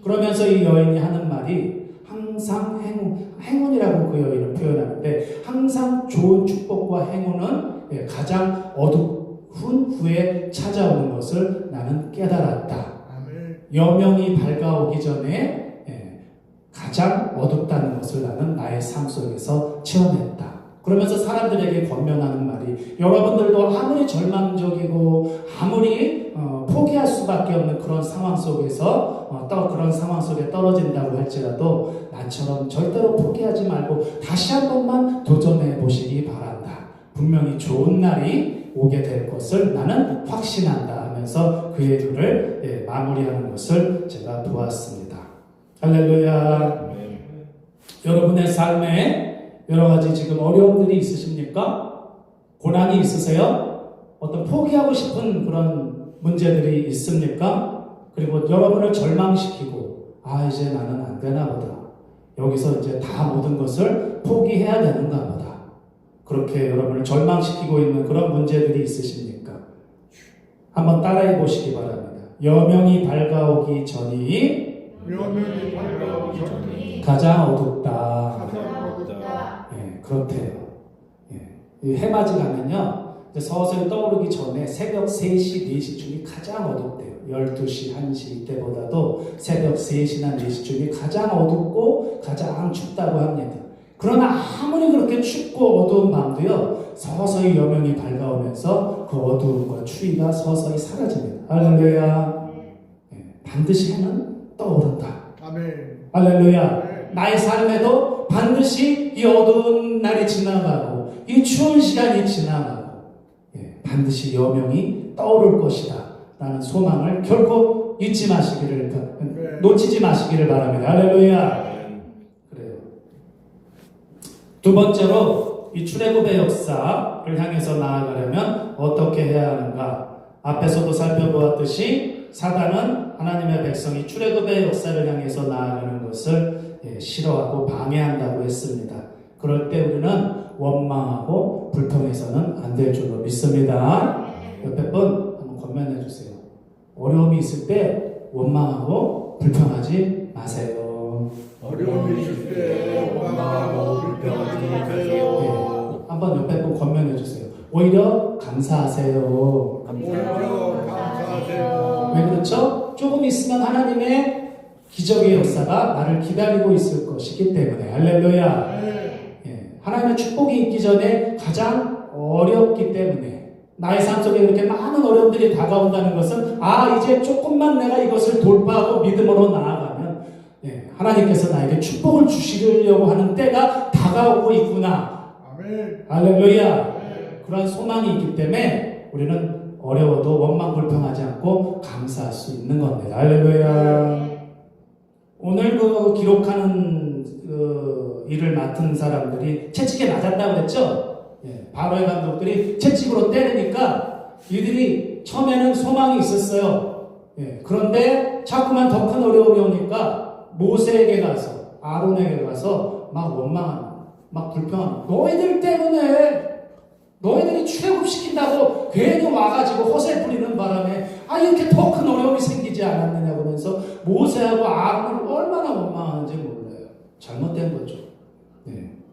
그러면서 이 여인이 하는 말이 항상 행운이라고 그 여인을 표현하는데, 항상 좋은 축복과 행운은 가장 어두운 후에 찾아오는 것을 나는 깨달았다. 여명이 밝아오기 전에 가장 어둡다는 것을 나는 나의 삶 속에서 체험했다. 그러면서 사람들에게 권면하는 말이, 여러분들도 아무리 절망적이고 아무리 포기할 수밖에 없는 그런 상황 속에서 그런 상황 속에 떨어진다고 할지라도 나처럼 절대로 포기하지 말고 다시 한 번만 도전해 보시기 바란다. 분명히 좋은 날이 오게 될 것을 나는 확신한다 하면서 그의 글을 마무리하는 것을 제가 보았습니다. 할렐루야. 여러분의 삶에 여러 가지 지금 어려움들이 있으십니까? 고난이 있으세요? 어떤 포기하고 싶은 그런 문제들이 있습니까? 그리고 여러분을 절망시키고 아 이제 나는 안 되나 보다. 여기서 이제 다 모든 것을 포기해야 되는가 보다. 그렇게 여러분을 절망시키고 있는 그런 문제들이 있으십니까? 한번 따라해 보시기 바랍니다. 여명이 밝아오기 전이 여명이 밝아오기 전이 가장 어둡다. 가장 어둡다. 예, 그렇대요. 예. 이 해맞이 가면요. 이제 서서히 떠오르기 전에 새벽 3시, 4시 중이 가장 어둡대요. 12시, 1시 이때보다도 새벽 3시나 4시 중이 가장 어둡고 가장 춥다고 합니다. 그러나 아무리 그렇게 춥고 어두운 밤도요. 서서히 여명이 밝아오면서 그 어두움과 추위가 서서히 사라집니다. 할렐루야. 예, 반드시 해는 떠오른다. 아멘. 할렐루야. 나의 삶에도 반드시 이 어두운 날이 지나가고 이 추운 시간이 지나가고 반드시 여명이 떠오를 것이다 라는 소망을 결코 잊지 마시기를 놓치지 마시기를 바랍니다. 할렐루야. 그래요. 두 번째로 이 출애굽의 역사를 향해서 나아가려면 어떻게 해야 하는가? 앞에서도 살펴보았듯이 사단은 하나님의 백성이 출애굽의 역사를 향해서 나아가는 것을 싫어하고 방해한다고 했습니다. 그럴 때 우리는 원망하고 불평해서는 안 될 줄로 믿습니다. 옆에 분 한번 권면해 주세요. 어려움이 있을 때 원망하고 불평하지 마세요. 어려움이 있을 때 원망하고 불평하지 마세요. 한번 옆에 분 권면해 주세요. 오히려 감사하세요. 오히려 감사하세요. 왜 그렇죠? 조금 있으면 하나님의 기적의 역사가 나를 기다리고 있을 것이기 때문에. 할렐루야. 하나님의 축복이 있기 전에 가장 어렵기 때문에 나의 삶 속에 이렇게 많은 어려움들이 다가온다는 것은 이제 조금만 내가 이것을 돌파하고 믿음으로 나아가면 하나님께서 나에게 축복을 주시려고 하는 때가 다가오고 있구나. 아멘. 할렐루야. 그런 소망이 있기 때문에 우리는 어려워도 원망 불평하지 않고 감사할 수 있는 겁니다. 할렐루야. 오늘 기록하는 일을 맡은 사람들이 채찍에 맞았다고 했죠? 바로의 감독들이 채찍으로 때리니까 이들이 처음에는 소망이 있었어요. 그런데 자꾸만 더 큰 어려움이 오니까 모세에게 가서 아론에게 가서 막 원망합니다. 막 불평합니다. 너희들 때문에 너희들이 출애굽시킨다고 괜히 와가지고 허세 부리는 바람에 이렇게 더 큰 어려움이 생기지 않았느냐 그러면서 모세하고 아론을 얼마나 원망하는지 몰라요. 잘못된 거죠.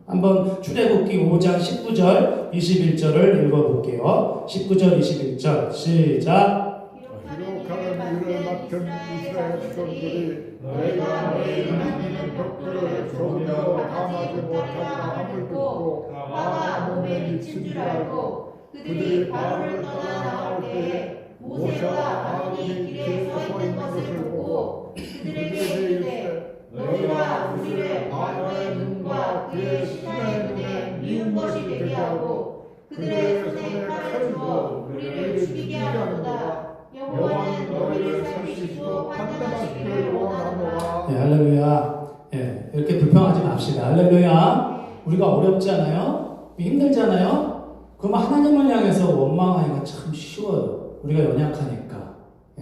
한번 출애굽기 5장 19절 21절을 읽어볼게요. 19절 21절 시작. 기록하는 일을 맡은 이스라엘 백성들이 너희가 너희 하나님의 벽들을 조금도 감하지 못하다 함을 듣고 화가 몸에 미친 줄 알고 그들이 바로를 떠나 나올 때에 모세와 아론이 길에 서 있는 것을 보고 그들에게 이르되 너희가 우리를 바로의 눈과 그의 신하의 눈에 미운 것이 되게 하고 그들의 손에 칼을 주어 우리를 죽이게 하노다. 여호와는 너희를 살리시고 판단하시기를 원하노라. 할렐루야. 이렇게 불평하지 맙시다. 할렐루야. 우리가 어렵잖아요. 힘들잖아요. 그러면 하나님을 향해서 원망하기가 참 쉬워요. 우리가 연약하니까.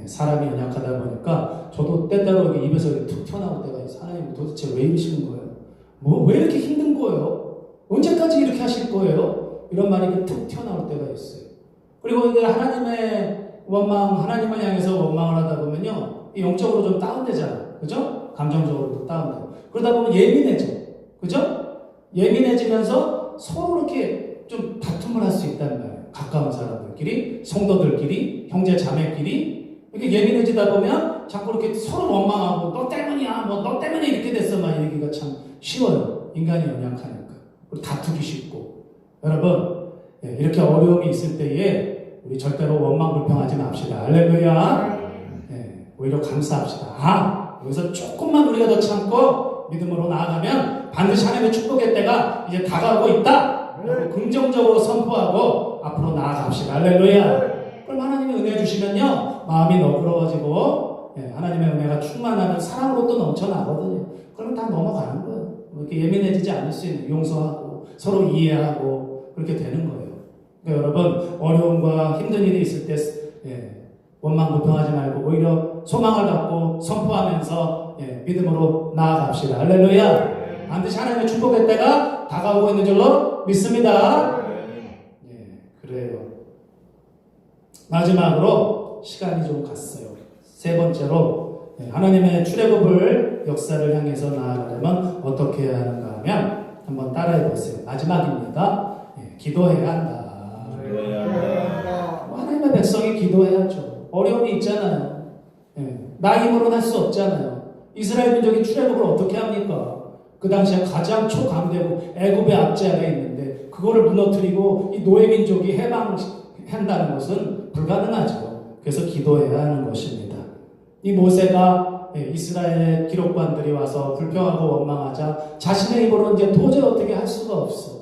사람이 연약하다 보니까 저도 때때로 여기 입에서 이렇게 툭 튀어나올 때가 있어요. 하나님 도대체 왜 이러시는 거예요? 왜 이렇게 힘든 거예요? 언제까지 이렇게 하실 거예요? 이런 말이 이렇게 툭 튀어나올 때가 있어요. 그리고 이제 하나님의 원망, 하나님을 향해서 원망을 하다 보면요, 영적으로 좀 다운되잖아요. 그죠? 감정적으로도 다운되고. 그러다 보면 예민해져. 그죠? 예민해지면서 서로 이렇게 좀 다툼을 할 수 있다는 말이에요. 가까운 사람들끼리, 성도들끼리, 형제 자매끼리. 이렇게 예민해지다 보면 자꾸 이렇게 서로 원망하고 너 때문이야, 너 때문에 이렇게 됐어, 막 이러기가 참 쉬워요. 인간이 연약하니까. 그리고 다투기 쉽고. 여러분, 이렇게 어려움이 있을 때에 우리 절대로 원망 불평하지 맙시다. 할렐루야. 오히려 감사합시다. 여기서 조금만 우리가 더 참고 믿음으로 나아가면 반드시 하나님의 축복의 때가 이제 다가오고 있다. 긍정적으로 선포하고 앞으로 나아갑시다. 할렐루야. 그럼 하나님의 은혜 주시면요, 마음이 너그러워지고 하나님의 은혜가 충만하면 사랑으로 또 넘쳐나거든요. 그러면 다 넘어가는 거예요. 이렇게 예민해지지 않을 수 있는, 용서하고 서로 이해하고 그렇게 되는 거예요. 그러니까 여러분 어려움과 힘든 일이 있을 때 원망불평하지 말고 오히려 소망을 갖고 선포하면서 믿음으로 나아갑시다. 할렐루야. 반드시 하나님의 축복의 때가 다가오고 있는 줄로 믿습니다. 그래요. 마지막으로 시간이 좀 갔어요. 세 번째로 하나님의 출애굽을 역사를 향해서 나아가려면 어떻게 해야 하는가 하면 한번 따라해 보세요. 마지막입니다. 기도해야 한다. 하나님의 백성이 기도해야죠. 어려움이 있잖아요. 나 힘으로는 할 수 없잖아요. 이스라엘 민족이 출애굽을 어떻게 합니까? 그 당시에 가장 초강대국 애굽의 압제하에 있는데 그거를 무너뜨리고 이 노예 민족이 해방한다는 것은 불가능하죠. 그래서 기도해야 하는 것입니다. 이 모세가 이스라엘의 기록관들이 와서 불평하고 원망하자 자신의 입으로 이제 도저히 어떻게 할 수가 없어.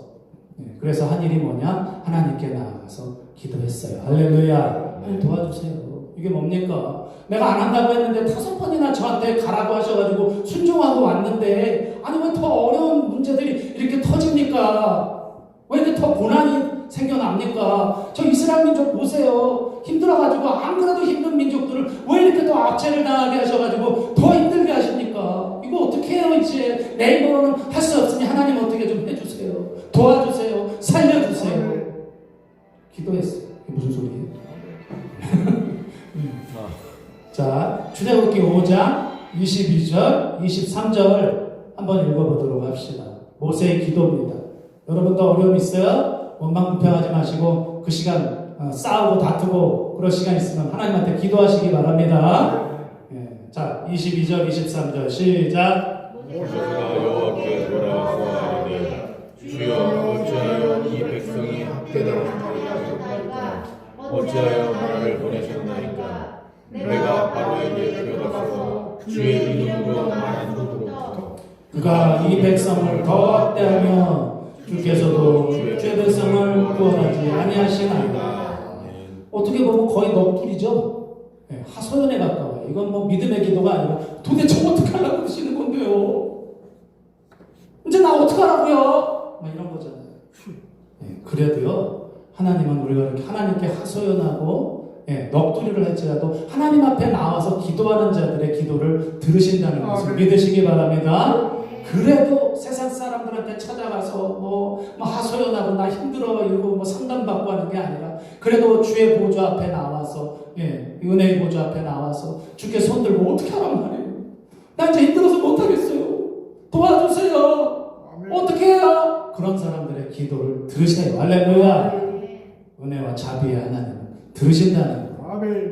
그래서 한 일이 뭐냐? 하나님께 나아가서 기도했어요. 할렐루야. 도와주세요. 이게 뭡니까? 내가 안 한다고 했는데 5번이나 저한테 가라고 하셔가지고 순종하고 왔는데 아니 왜 더 어려운 문제들이 이렇게 터집니까? 왜 이렇게 더 고난이 생겨납니까? 저 이스라엘 민족 보세요. 힘들어가지고 안 그래도 힘든 민족들을 왜 이렇게 더 압제를 당하게 하셔가지고 더 힘들게 하십니까? 이거 어떻게 해요 이제? 내 힘으로는 할 수 없으니 하나님 어떻게 좀 해주세요. 도와주세요. 살려주세요. 기도했어요. 이게 무슨 소리예요? 자, 출애굽기 5장 22절, 23절 한번 읽어보도록 합시다. 모세의 기도입니다. 여러분도 어려움 있어요? 원망불평하지 마시고 그 시간 싸우고 다투고 그럴 시간 있으면 하나님한테 기도하시기 바랍니다. 자, 22절, 23절 시작. 모세가 여호와께 돌아와서 말하되 주여 어찌하여 이 백성이 학대당하였나이까 어찌하여 나를 보내셨나이까 내가 바로에게 들어가서 주의 이름으로 말하도록 그가 이 백성을 더 학대하며 주께서도 주의 백성을 구원하지 아니하시나이다. 어떻게 보면 거의 넋두리죠. 하소연에 가까워요. 이건 뭐 믿음의 기도가 아니고 도대체 어떻게 하려고 그러시는 건데요. 이제 나 어떡하라고요? 막 이런 거잖아요. 그래도요 하나님은 우리가 이렇게 하나님께 하소연하고 넋두리를 할지라도 하나님 앞에 나와서 기도하는 자들의 기도를 들으신다는 것을 믿으시기 바랍니다. 그래도 세상 사람들한테 찾아가서 뭐 하소연하고 나 힘들어 이러고 뭐 상담받고 하는 게 아니라 그래도 주의 보좌 앞에 나와서 은혜의 보좌 앞에 나와서 주께 손 들고 어떻게 하란 말이에요. 나 이제 힘들어서 못하겠어요. 도와주세요. 어떻게 해요? 그런 사람들의 기도를 들으세요. 할렐루야. 은혜와 자비의 하나님은 들으신다는 거예요.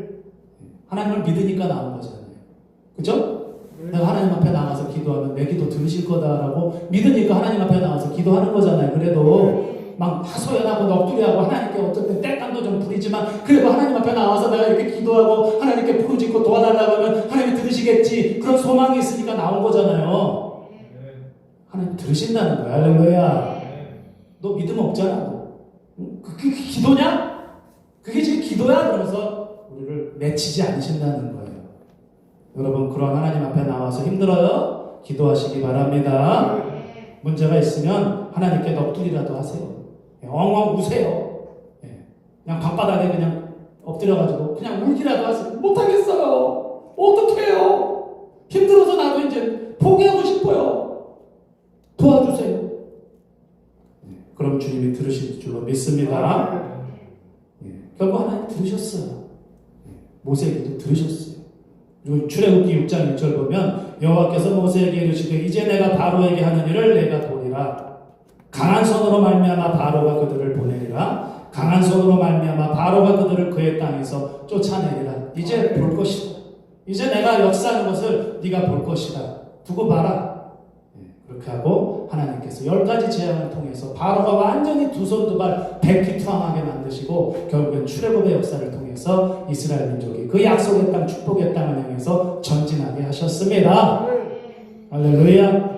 하나님을 믿으니까 나온 거잖아요. 그죠? 내가 하나님 앞에 나가서 기도하면 내 기도 들으실 거다라고 믿으니까 하나님 앞에 나와서 기도하는 거잖아요. 그래도 막 하소연하고 넋두리하고 하나님께 어쨌든 땔감도 좀 부리지만 그래도 하나님 앞에 나와서 내가 이렇게 기도하고 하나님께 부르짖고 도와달라고 하면 하나님이 들으시겠지. 그런 소망이 있으니까 나온 거잖아요. 하나님 들으신다는 거야. 할렐루야. 너 믿음 없잖아. 그게 기도냐? 그게 지금 기도야? 그러면서 우리를 맺히지 않으신다는 거예요. 여러분 그런 하나님 앞에 나와서 힘들어요? 기도하시기 바랍니다. 문제가 있으면 하나님께 넋두리라도 하세요. 엉엉 우세요. 그냥 방바닥에 그냥 엎드려가지고 그냥 울기라도 하세요. 못하겠어요. 어떡해요? 힘들어서 나도 이제 포기하고 싶어요. 도와주세요. 그럼 주님이 들으실 줄로 믿습니다. 결국 하나님 들으셨어요. 모세에게도 들으셨어요. 그리고 출애굽기 6장 1절 보면 여호와께서 모세에게 이르시되 이제 내가 바로에게 하는 일을 내가 보리라. 강한 손으로 말미암아 바로가 그들을 보내리라. 강한 손으로 말미암아 바로가 그들을 그의 땅에서 쫓아내리라. 이제 볼 것이다. 이제 내가 역사하는 것을 네가 볼 것이다. 두고 봐라. 그렇게 하고 하나님께서 10가지 재앙을 통해서 바로가 완전히 두 손 두 발 백기투항하게 만드시고 결국엔 출애굽의 역사를 통해서 이스라엘 민족이 그 약속의 땅 축복의 땅을 향해서 전진하게 하셨습니다. 할렐루야.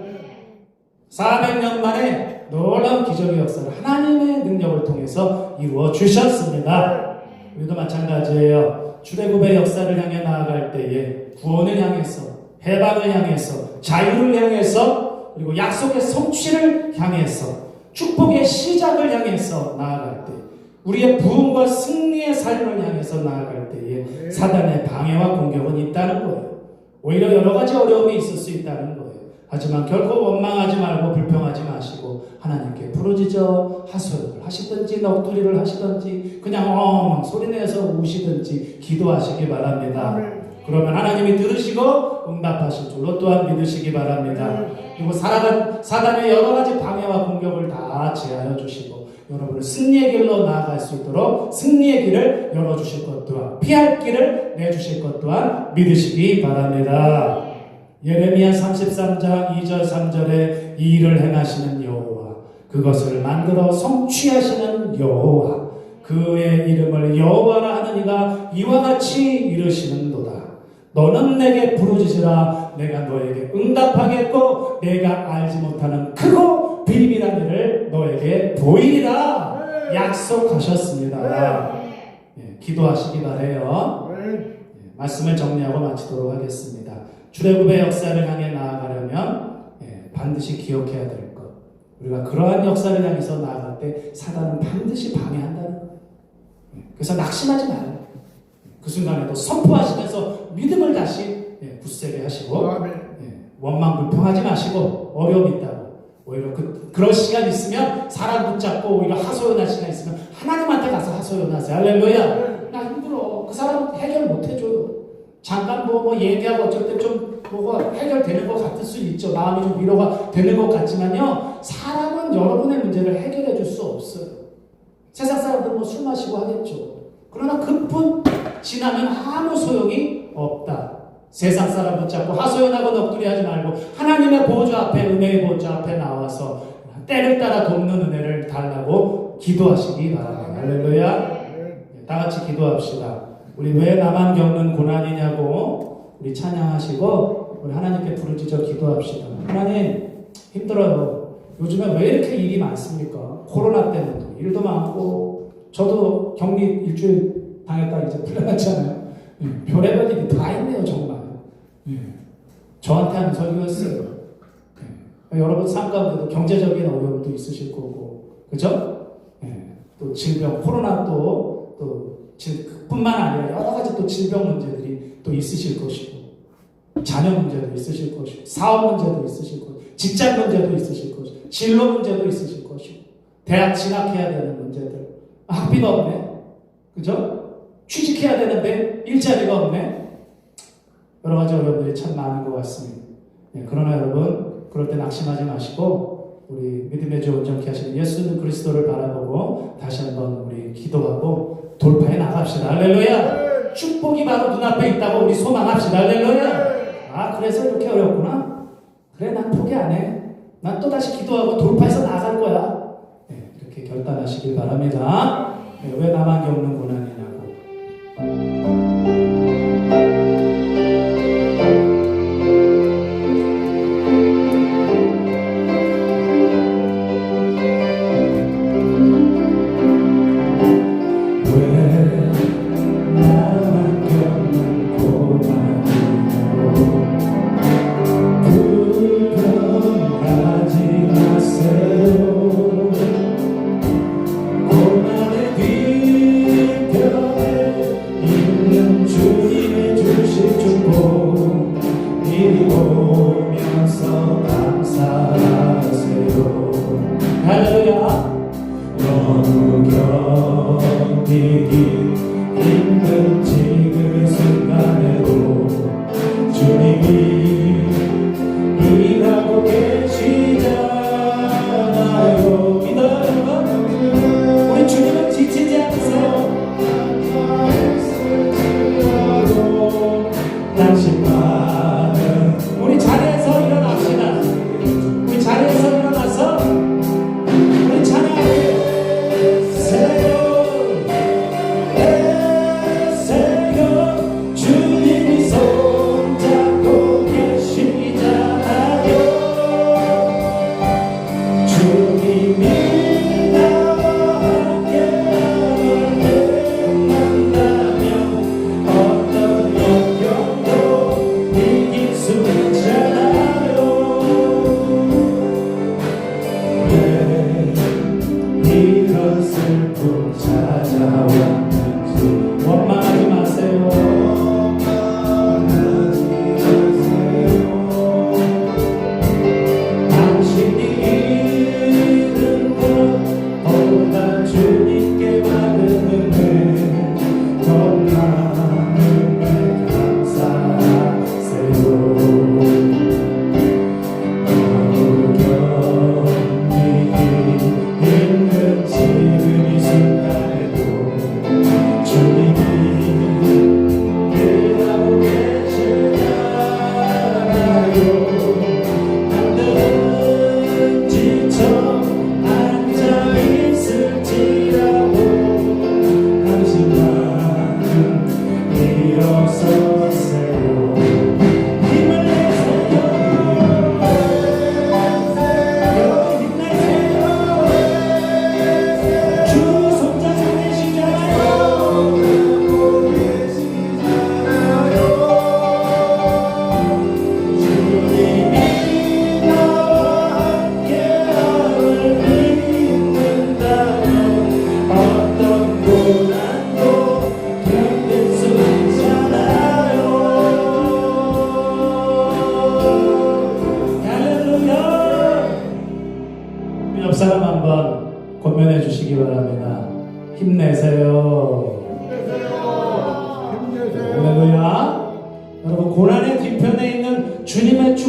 400년 만에 놀라운 기적의 역사를 하나님의 능력을 통해서 이루어 주셨습니다. 우리도 마찬가지예요. 출애굽의 역사를 향해 나아갈 때에 구원을 향해서 해방을 향해서 자유를 향해서 그리고 약속의 성취를 향해서 축복의 시작을 향해서 나아갈 때 우리의 부흥과 승리의 삶을 향해서 나아갈 때에 사단의 방해와 공격은 있다는 거예요. 오히려 여러 가지 어려움이 있을 수 있다는 거예요. 하지만 결코 원망하지 말고 불평하지 마시고 하나님께 부르짖어 하소연을 하시든지 넋두리를 하시든지 그냥 엉 소리내서 우시든지 기도하시기 바랍니다. 그러면 하나님이 들으시고 응답하실 줄로 또한 믿으시기 바랍니다. 그리고 사단의 여러 가지 방해와 공격을 다 제하여 주시고 여러분을 승리의 길로 나아갈 수 있도록 승리의 길을 열어주실 것 또한 피할 길을 내주실 것 또한 믿으시기 바랍니다. 예레미야 33장 2절 3절에 이 일을 행하시는 여호와 그것을 만들어 성취하시는 여호와 그의 이름을 여호와라 하는 이가 이와 같이 이르시는도다. 너는 내게 부르짖으라 내가 너에게 응답하겠고 내가 알지 못하는 크고 비밀한 일을 너에게 보이리라 약속하셨습니다. 기도하시기 바라요. 말씀을 정리하고 마치도록 하겠습니다. 출애굽의 역사를 향해 나아가려면 반드시 기억해야 될 것. 우리가 그러한 역사를 향해서 나아갈 때 사단은 반드시 방해한다는 것. 그래서 낙심하지 말아요. 그 순간에도 선포하시면서 믿음을 다시 굳세게 하시고 원망 불평하지 마시고 어려움이 있다고 오히려 그런 시간 있으면 사람 붙잡고 오히려 하소연할 시간 있으면 하나님한테 가서 하소연하세요. 할렐루야. 나 힘들어. 그 사람 해결 못 해줘요. 잠깐 뭐 얘기하고 어쩔 때 좀 뭐가 해결되는 것 같을 수 있죠. 마음이 좀 위로가 되는 것 같지만요. 사람은 여러분의 문제를 해결해 줄 수 없어요. 세상 사람들은 뭐 술 마시고 하겠죠. 그러나 그뿐 지나면 아무 소용이 없다. 세상 사람 붙잡고 하소연하고 넋두리 하지 말고 하나님의 보좌 앞에 은혜의 보좌 앞에 나와서 때를 따라 돕는 은혜를 달라고 기도하시기 바랍니다. 할렐루야. 다 같이 기도합시다. 우리 왜 나만 겪는 고난이냐고 우리 찬양하시고 우리 하나님께 부르짖어 기도합시다. 하나님 힘들어요. 요즘에 왜 이렇게 일이 많습니까? 코로나 때문에 일도 많고 저도 격리 일주일 당했다 이제 풀려났잖아요. 별의별 일이 다 있네요 정말. 저한테 하는 설교였어요. 여러분 삶 가운데도 경제적인 어려움도 있으실 거고 그죠? 또 질병 코로나 또 뿐만 아니라 여러 가지 또 질병 문제들이 또 있으실 것이고 자녀 문제도 있으실 것이고 사업 문제도 있으실 것이고 직장 문제도 있으실 것이고 진로 문제도 있으실 것이고 대학 진학해야 되는 문제들 학비가 없네 그죠? 취직해야 되는데 일자리가 없네 여러 가지 어려움들이 참 많은 것 같습니다. 그러나 여러분 그럴 때 낙심하지 마시고 우리 믿음의 주 온전케 하시는 예수 그리스도를 바라보고 다시 한번 우리 기도하고 돌파해 나갑시다. 할렐루야. 축복이 바로 눈앞에 있다고 우리 소망합시다. 할렐루야. 그래서 이렇게 어렵구나. 그래 난 포기 안 해. 난 또다시 기도하고 돌파해서 나갈 거야. 이렇게 결단하시길 바랍니다. 왜 나만 겪는 고난이냐고. 고난의 뒤편에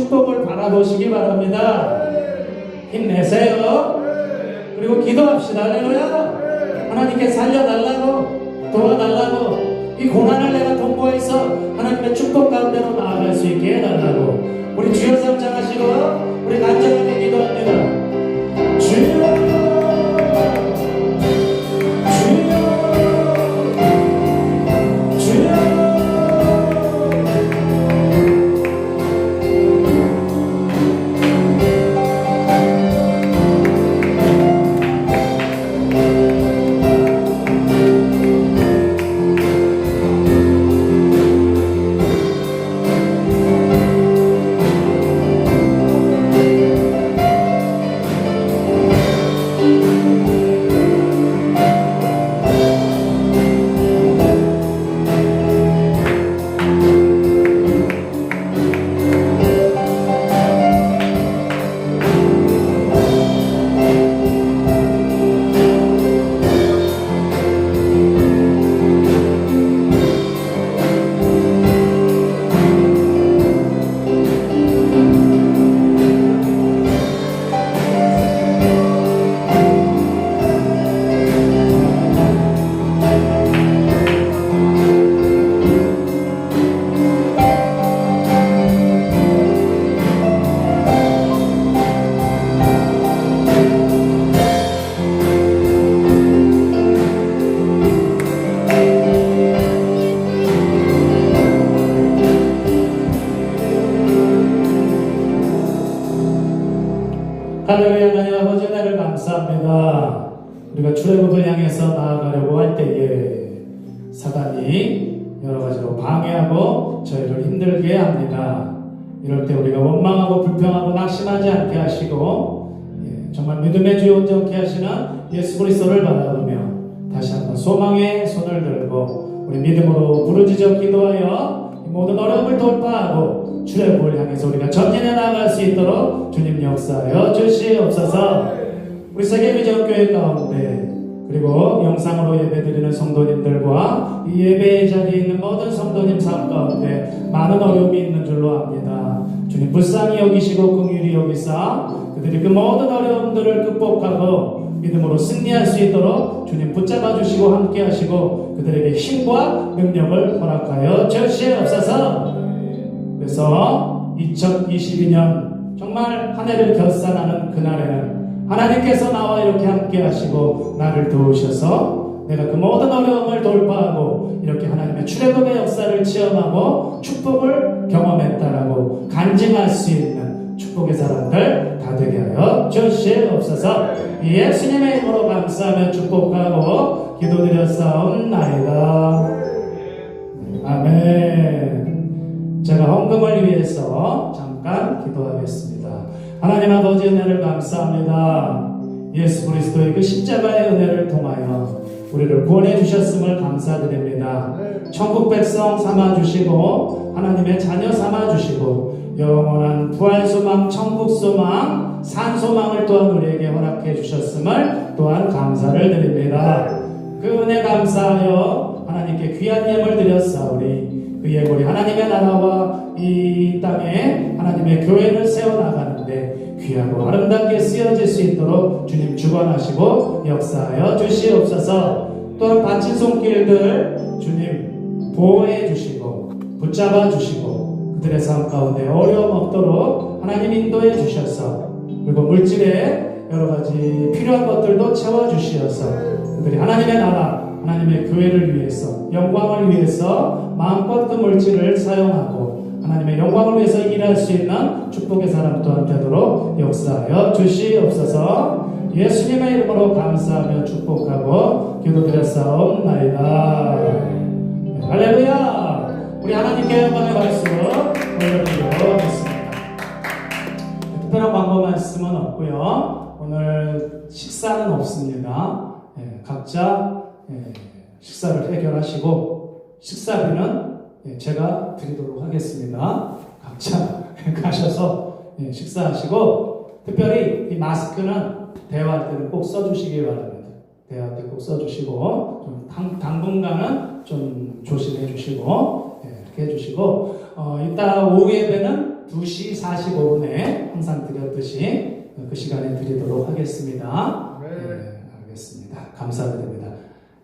축복을 바라보시기 바랍니다. 힘내세요. 그리고 기도합시다. 할렐루야. 하나님께 살려달라고, 도와달라고, 이 고난을 내가 통과해서 하나님의 축복 가운데로 나아갈 수 있게 해달라고 우리 주여 삼창하시고 우리 간절하게 기도합니다. 주여, 주여, 주여. 할렐루야. 하나님 아버지 은혜를 감사합니다. 우리가 출애굽을 향해서 나아가려고 할 때에 사단이 여러 가지로 방해하고 저희를 힘들게 합니다. 이럴 때 우리가 원망하고 불평하고 낙심하지 않게 하시고 정말 믿음의 주요 온전케 하시는 예수 그리스도를 바라보며 다시 한번 소망의 손을 들고 우리 믿음으로 부르짖어 기도하여 모든 어려움을 돌파하고 출애굽을 향해서 우리가 전진해 나아갈 수 있도록 주님 역사하여 주시옵소서. 우리 세계비전교회 가운데 그리고 영상으로 예배드리는 성도님들과 이 예배의 자리에 있는 모든 성도님 삶 가운데 많은 어려움이 있는 줄로 압니다. 주님 불쌍히 여기시고 긍휼히 여기사 그들이 그 모든 어려움들을 극복하고 믿음으로 승리할 수 있도록 주님 붙잡아 주시고 함께 하시고 그들에게 힘과 능력을 허락하여 주시옵소서. 그래서 2022년 정말 한 해를 결산하는 그날에는 하나님께서 나와 이렇게 함께 하시고 나를 도우셔서 내가 그 모든 어려움을 돌파하고 이렇게 하나님의 출애굽의 역사를 체험하고 축복을 경험했다라고 간증할 수 있는 축복의 사람들 다 되게 하여 주시옵소서. 예수님의 이름으로 감사하며 축복하고 기도드렸사옵나이다. 아멘. 제가 헌금을 위해서 잠깐 기도하겠습니다. 하나님 아버지 은혜를 감사합니다. 예수 그리스도의 그 십자가의 은혜를 통하여 우리를 구원해 주셨음을 감사드립니다. 천국 백성 삼아 주시고 하나님의 자녀 삼아 주시고 영원한 부활 소망, 천국 소망, 산 소망을 또한 우리에게 허락해 주셨음을 또한 감사를 드립니다. 그 은혜 감사하여 하나님께 귀한 예물 드렸사오니 그 예물이 하나님의 나라와 이 땅에 하나님의 교회를 세워나가는데 귀하고 아름답게 쓰여질 수 있도록 주님 주관하시고 역사하여 주시옵소서. 또한 바친 손길들 주님 보호해 주시고 붙잡아 주시고 그들의 삶 가운데 어려움 없도록 하나님 인도해 주셔서 그리고 물질에 여러 가지 필요한 것들도 채워주시어서 그들이 하나님의 나라 하나님의 교회를 위해서 영광을 위해서 마음껏 그 물질을 사용하고 하나님의 영광을 위해서 일할 수 있는 축복의 사람 또한 되도록 역사하여 주시옵소서. 예수님의 이름으로 감사하며 축복하고 기도드렸사옵나이다. 할렐루야. 우리 하나님께 영광의 박수 올려드리겠습니다. 특별한 광고 말씀은 없고요. 오늘 식사는 없습니다. 각자 식사를 해결하시고 식사비는 제가 드리도록 하겠습니다. 각자 가셔서 식사하시고 특별히 이 마스크는 대화할 때는 꼭 써주시기 바랍니다. 대화할 때 꼭 써주시고 좀 당분간은 좀 조심해 주시고 이렇게 해주시고 이따 오후 예배는 2시 45분에 항상 드렸듯이 그 시간에 드리도록 하겠습니다. 네, 알겠습니다. 감사드립니다.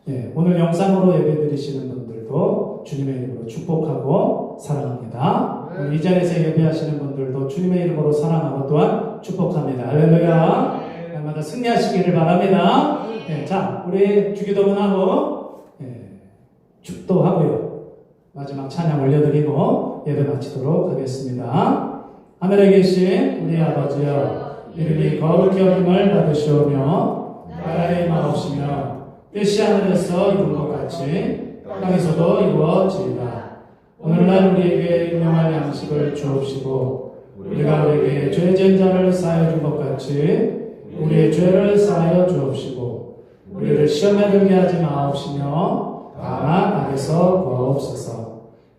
네, 오늘 영상으로 예배 드리시는 분들도 주님의 이름으로 축복하고 사랑합니다. 오늘 이 자리에서 예배하시는 분들도 주님의 이름으로 사랑하고 또한 축복합니다. 할렐루야. 날마다 승리하시기를 바랍니다. 네, 자, 우리 주기도문 하고 축도하고요. 마지막 찬양 올려드리고 예배 마치도록 하겠습니다. 하늘에 계신 우리 아버지여, 이름이 거룩히 여김을 받으시오며 나라의 마옵시며 뜻이 하늘에서 이룬 것 같이 땅에서도 이루어지이다. 오늘날 우리에게 일용할 양식을 주옵시고 우리가 우리에게 죄 지은 자를 사하여 준 것 같이 우리의 죄를 사하여 주옵시고 우리를 시험에 들게 하지 마옵시며 다만 악에서 구하옵소서.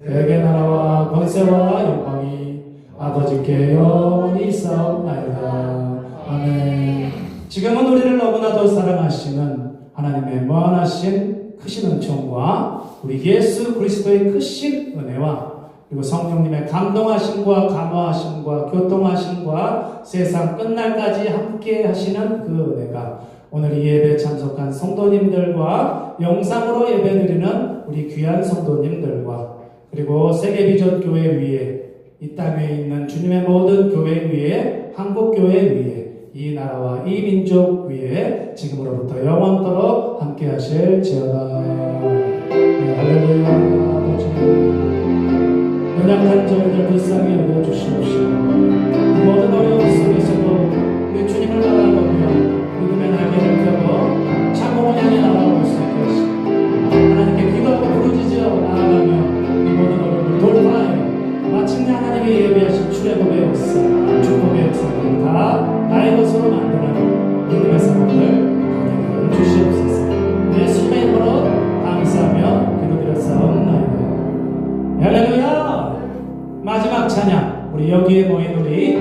대개 나라와 권세와 영광이 아버지께 영원히 있사옵나이다. 아멘. 지금은 우리를 너무나도 사랑하시는 하나님의 무한하신 크신 은총과 우리 예수 그리스도의 크신 은혜와 그리고 성령님의 감동하심과 감화하심과 교통하심과 세상 끝날까지 함께 하시는 그 은혜가 오늘 이 예배 참석한 성도님들과 영상으로 예배드리는 우리 귀한 성도님들과 그리고 세계비전교회 위에 이 땅에 있는 주님의 모든 교회 위에 한국교회 위에 이 나라와 이 민족 위에 지금으로부터 영원토록 함께 하실지어다. 네, 할렐루야. 아버지 연약한 저희들 불쌍히 여겨주시옵시고 모든 어려움 속에서도 우리 주님을 바라보며 믿음의 날개를 펴고 참으로 향해 나아갈 수 있게 하시고 하나님께 기도하고 부르짖어 나아가며 이 모든 어려움을 돌파하여 마침내 하나님이 예비하신 출애굽의 역사, 축복의 역사를 다 나의 것으로 만들어낸 믿음의 사람들 가게 주시옵소서. 예수님의 이름으로 감사하며 기도드렸사옵나이다. 할렐루야. 마지막 찬양 우리 여기에 모인 우리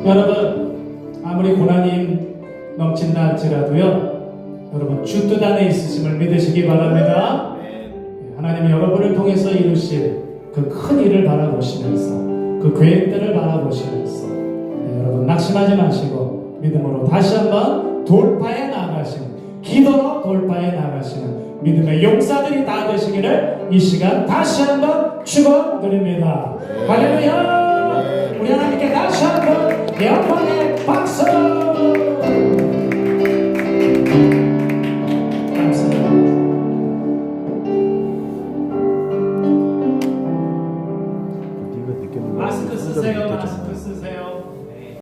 여러분, 아무리 고난이 넘친다 할지라도요, 여러분 주 뜻 안에 있으심을 믿으시기 바랍니다. 하나님이 여러분을 통해서 이루실 그 큰 일을 바라보시면서, 그 계획들을 바라보시면서, 여러분 낙심하지 마시고 믿음으로 다시 한번 돌파해 나가시는, 기도로 돌파해 나가시는 믿음의 용사들이 다 되시기를 이 시간 다시 한번 축원드립니다. 할렐루야! 우리 하나님께 다시 한번 영광의 박수! 감사합니다. 마스크 쓰세요. 마스크 쓰세요.